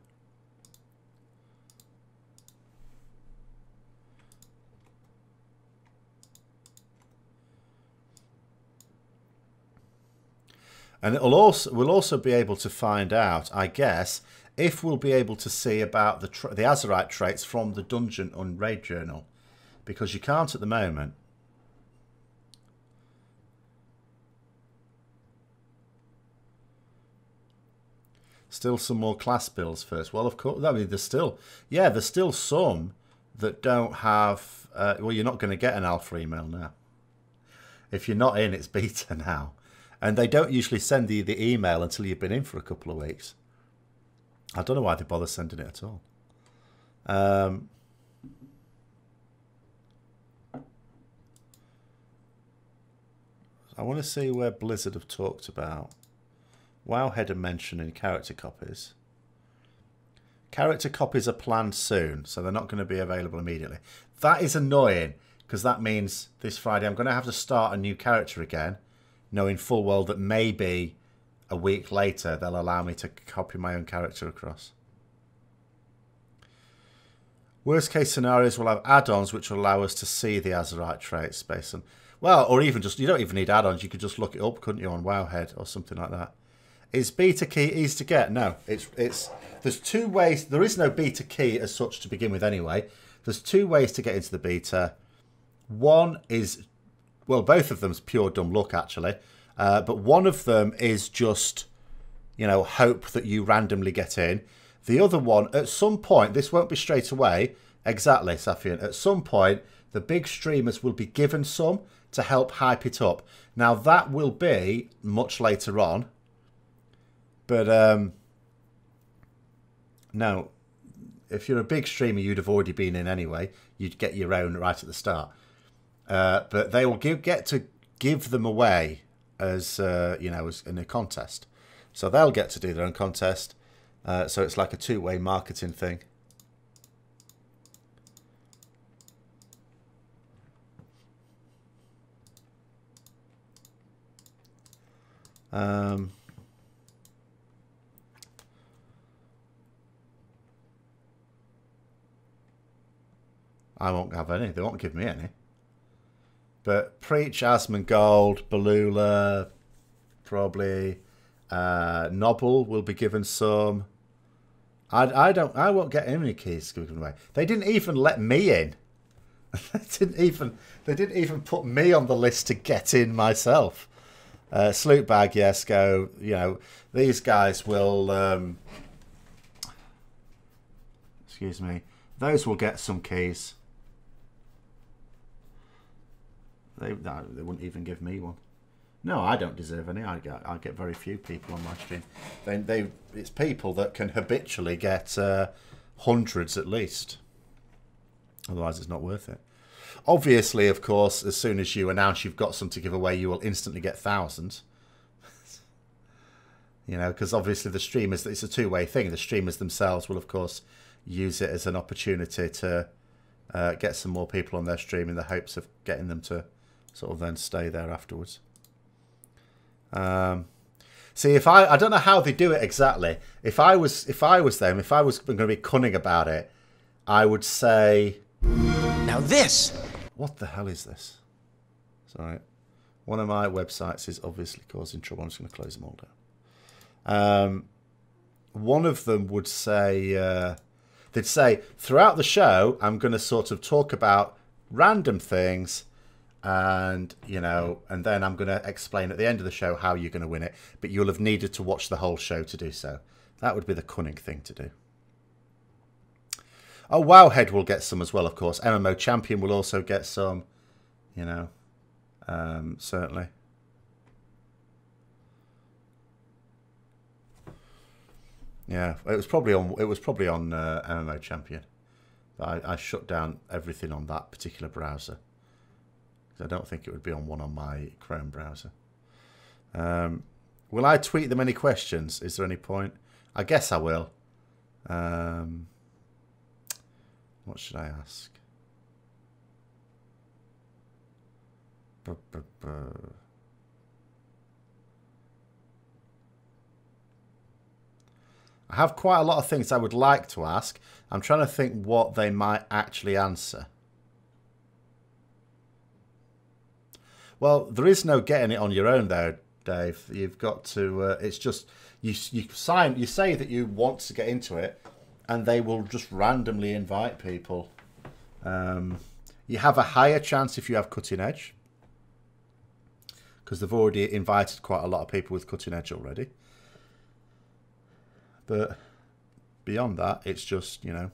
And we'll also be able to find out, I guess, if we'll be able to see about the Azeroth traits from the dungeon on raid journal. Because you can't at the moment. Still some more class builds first. Well, of course, I mean, there's still some that don't have, well, you're not going to get an alpha email now. If you're not in, it's beta now. And they don't usually send you the email until you've been in for a couple of weeks. I don't know why they bother sending it at all. I want to see where Blizzard have talked about. WoW had a mention in character copies. Character copies are planned soon, so they're not going to be available immediately. That is annoying, because that means this Friday I'm going to have to start a new character again, knowing full well that maybe a week later they'll allow me to copy my own character across. Worst case scenarios will have add-ons which will allow us to see the Azeroth traits based on... Well, or even just, you don't even need add-ons, you could just look it up, couldn't you, on Wowhead or something like that. Is beta key easy to get? No, there's two ways. There is no beta key as such to begin with anyway. There's two ways to get into the beta. One is, well, both of them's pure dumb luck actually. But one of them is just, you know, hope that you randomly get in. The other one, at some point, this won't be straight away. Exactly, Safian. At some point, the big streamers will be given some to help hype it up. Now, that will be much later on. But, no, if you're a big streamer, you'd have already been in anyway. You'd get your own right at the start. But they will get to give them away as, you know, as in a contest. So they'll get to do their own contest. So it's like a two-way marketing thing. I won't have any. They won't give me any. But Preach, Asmongold, Balula, probably Nobble will be given some. I won't get any keys given away. They didn't even let me in. They didn't even put me on the list to get in myself. Slootbag, yes, go. You know, these guys will. Excuse me. Those will get some keys. They wouldn't even give me one. No, I don't deserve any. I get very few people on my stream. It's people that can habitually get hundreds at least. Otherwise, it's not worth it. Obviously, of course, as soon as you announce you've got some to give away, you will instantly get thousands. You know, because obviously the streamers, it's a two-way thing. The streamers themselves will, of course, use it as an opportunity to get some more people on their stream in the hopes of getting them to sort of then stay there afterwards. See, if I don't know how they do it exactly. If I was them, if I was going to be cunning about it, I would say, now this. What the hell is this? Sorry, one of my websites is obviously causing trouble. I'm just going to close them all down. One of them would say, they'd say, throughout the show, I'm going to sort of talk about random things. And, you know, and then I'm going to explain at the end of the show how you're going to win it. But you'll have needed to watch the whole show to do so. That would be the cunning thing to do. Oh, Wowhead will get some as well, of course. MMO Champion will also get some, you know, certainly. Yeah, it was probably on MMO Champion. I shut down everything on that particular browser. I don't think it would be on one on my Chrome browser. Will I tweet them any questions? Is there any point? I guess I will. What should I ask? I have quite a lot of things I would like to ask. I'm trying to think what they might actually answer. Well, there is no getting it on your own there, Dave. You've got to. It's just you say that you want to get into it, and they will just randomly invite people. You have a higher chance if you have cutting edge, because they've already invited quite a lot of people with cutting edge already. But beyond that, it's just, you know.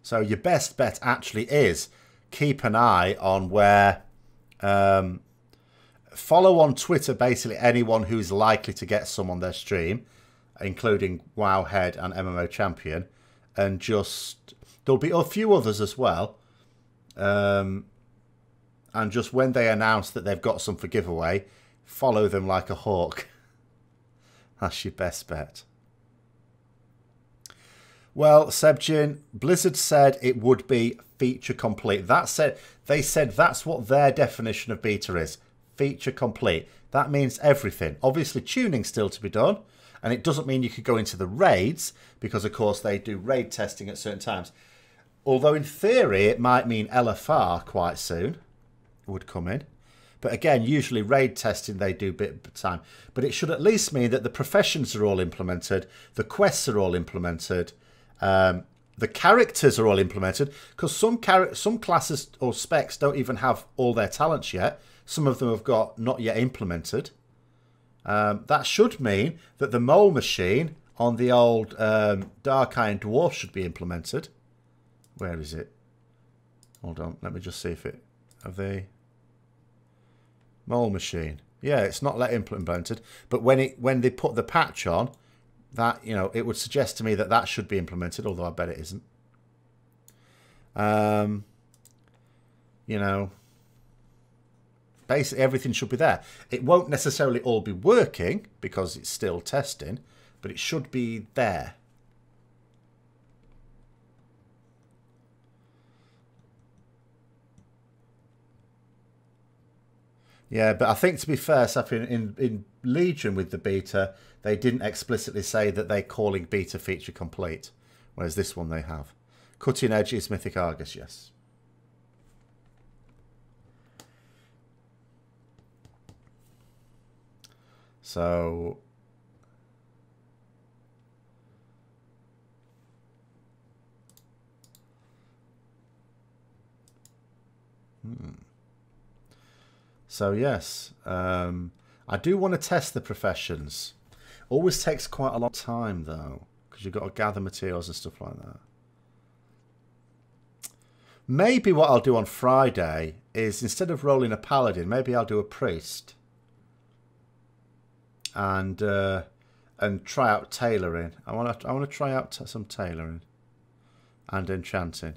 So your best bet actually is keep an eye on where, follow on Twitter basically anyone who's likely to get some on their stream, including Wowhead and MMO Champion, and just, there'll be a few others as well, and just when they announce that they've got some for giveaway, follow them like a hawk. That's your best bet. Well, Sebjin, Blizzard said it would be feature complete. They said that's what their definition of beta is. Feature complete. That means everything. Obviously, tuning's still to be done. And it doesn't mean you could go into the raids, because, of course, they do raid testing at certain times. Although, in theory, it might mean LFR quite soon would come in. But again, usually raid testing, they do bit of time. But it should at least mean that the professions are all implemented. The quests are all implemented. The characters are all implemented, because some classes or specs don't even have all their talents yet. Some of them have got not yet implemented. That should mean that the mole machine on the old Dark Iron Dwarf should be implemented. Where is it? Hold on, let me just see if it... Have they... Mole Machine. Yeah, it's not let implemented, but when they put the patch on, that, you know, it would suggest to me that that should be implemented, although I bet it isn't. You know, basically everything should be there. It won't necessarily all be working because it's still testing, but it should be there. Yeah, but I think, to be fair, Saf, in Legion with the beta, they didn't explicitly say that they're calling beta feature complete, whereas this one they have. Cutting Edge is Mythic Argus, yes. So... So yes, I do want to test the professions. Always takes quite a lot of time though, because you've got to gather materials and stuff like that. Maybe what I'll do on Friday is, instead of rolling a paladin, maybe I'll do a priest and try out tailoring. I want to try out some tailoring and enchanting.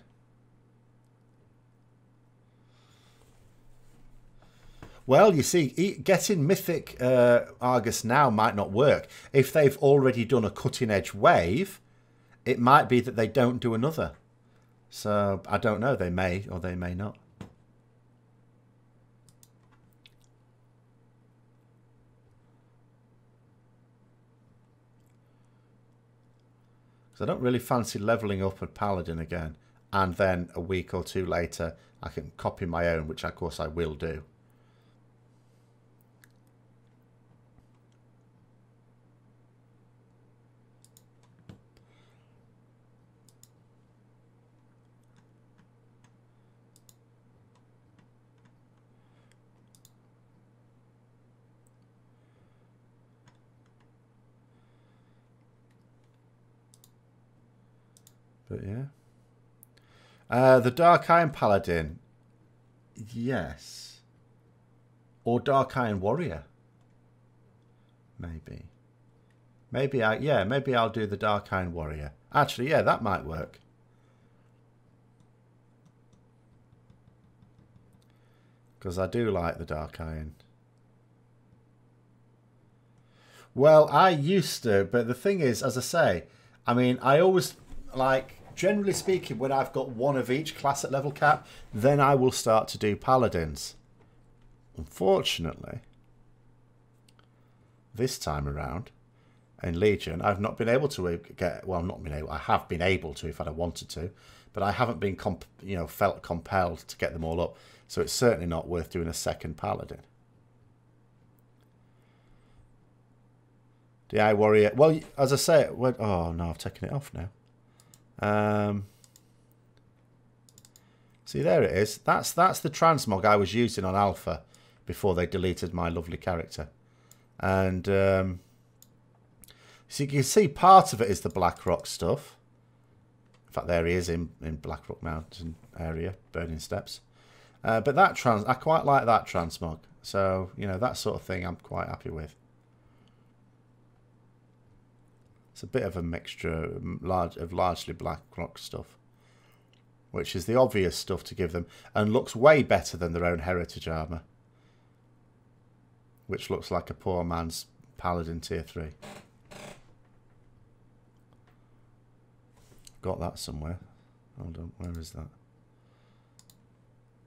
Well, you see, getting Mythic Argus now might not work. If they've already done a cutting edge wave, it might be that they don't do another. So, I don't know. They may or they may not. Because I don't really fancy levelling up a Paladin again. And then a week or two later, I can copy my own, which of course I will do. But yeah. The Dark Iron Paladin. Yes. Or Dark Iron Warrior. Maybe. Maybe I'll do the Dark Iron Warrior. Actually, yeah, that might work. Because I do like the Dark Iron. Well, I used to, but the thing is, as I say, I mean, I always, like, generally speaking, when I've got one of each class at level cap, then I will start to do Paladins. Unfortunately, this time around, in Legion, I've not been able to get, well, not been able, I have been able to if I'd have wanted to, but I haven't been, felt compelled to get them all up. So it's certainly not worth doing a second Paladin. DI Warrior. Well, as I say, oh no, I've taken it off now. See, there it is. That's the transmog I was using on Alpha before they deleted my lovely character. And so you can see part of it is the Blackrock stuff. In fact, there he is in Blackrock Mountain area, Burning Steps. But that I quite like that transmog. So, you know, that sort of thing I'm quite happy with. It's a bit of a mixture of largely Blackrock stuff, which is the obvious stuff to give them, and looks way better than their own heritage armour, which looks like a poor man's Paladin tier 3. Got that somewhere. Hold on, where is that?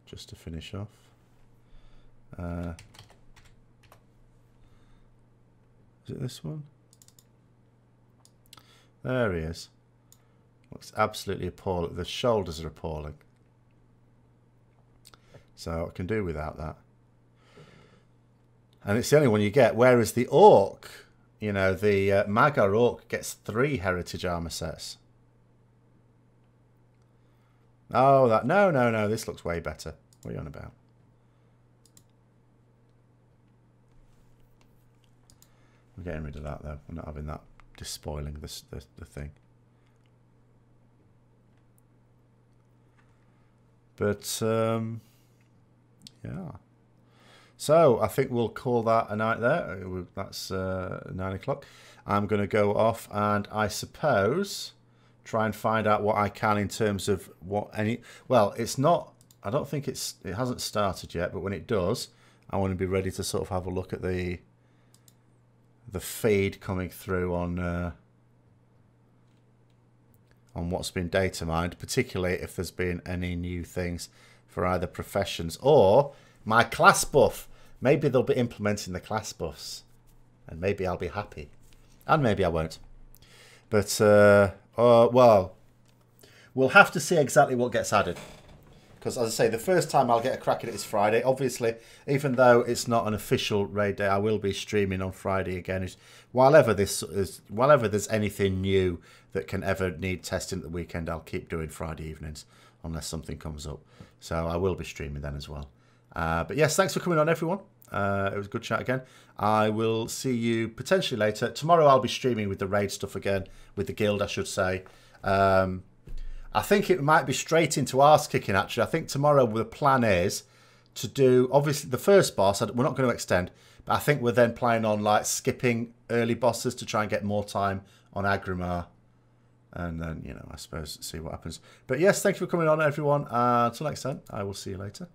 Just to finish off. Is it this one? There he is. Looks absolutely appalling. The shoulders are appalling. So I can do without that. And it's the only one you get. Whereas the Orc, you know, the Magar Orc gets 3 heritage armor sets. Oh, that no. This looks way better. What are you on about? I'm getting rid of that though. I'm not having that despoiling the thing. But yeah. So I think we'll call that a night there. That's 9 o'clock. I'm going to go off and I suppose try and find out what I can in terms of what any. Well, it's not. I don't think it hasn't started yet. But when it does, I want to be ready to sort of have a look at the feed coming through on what's been data mined, particularly if there's been any new things for either professions or my class buff. Maybe they'll be implementing the class buffs, and maybe I'll be happy, and maybe I won't. But well, we'll have to see exactly what gets added. Because as I say, the first time I'll get a crack at it is Friday. Obviously, even though it's not an official raid day, I will be streaming on Friday again. Whenever there's anything new that can ever need testing at the weekend, I'll keep doing Friday evenings unless something comes up. So I will be streaming then as well. But yes, thanks for coming on, everyone. It was a good chat again. I will see you potentially later. Tomorrow I'll be streaming with the raid stuff again, with the guild, I should say. I think it might be straight into arse kicking, actually. I think tomorrow the plan is to do, obviously, the first boss. We're not going to extend, but I think we're then planning on like skipping early bosses to try and get more time on Agrimar. And then, you know, I suppose see what happens. But yes, thank you for coming on, everyone. Until next time, I will see you later.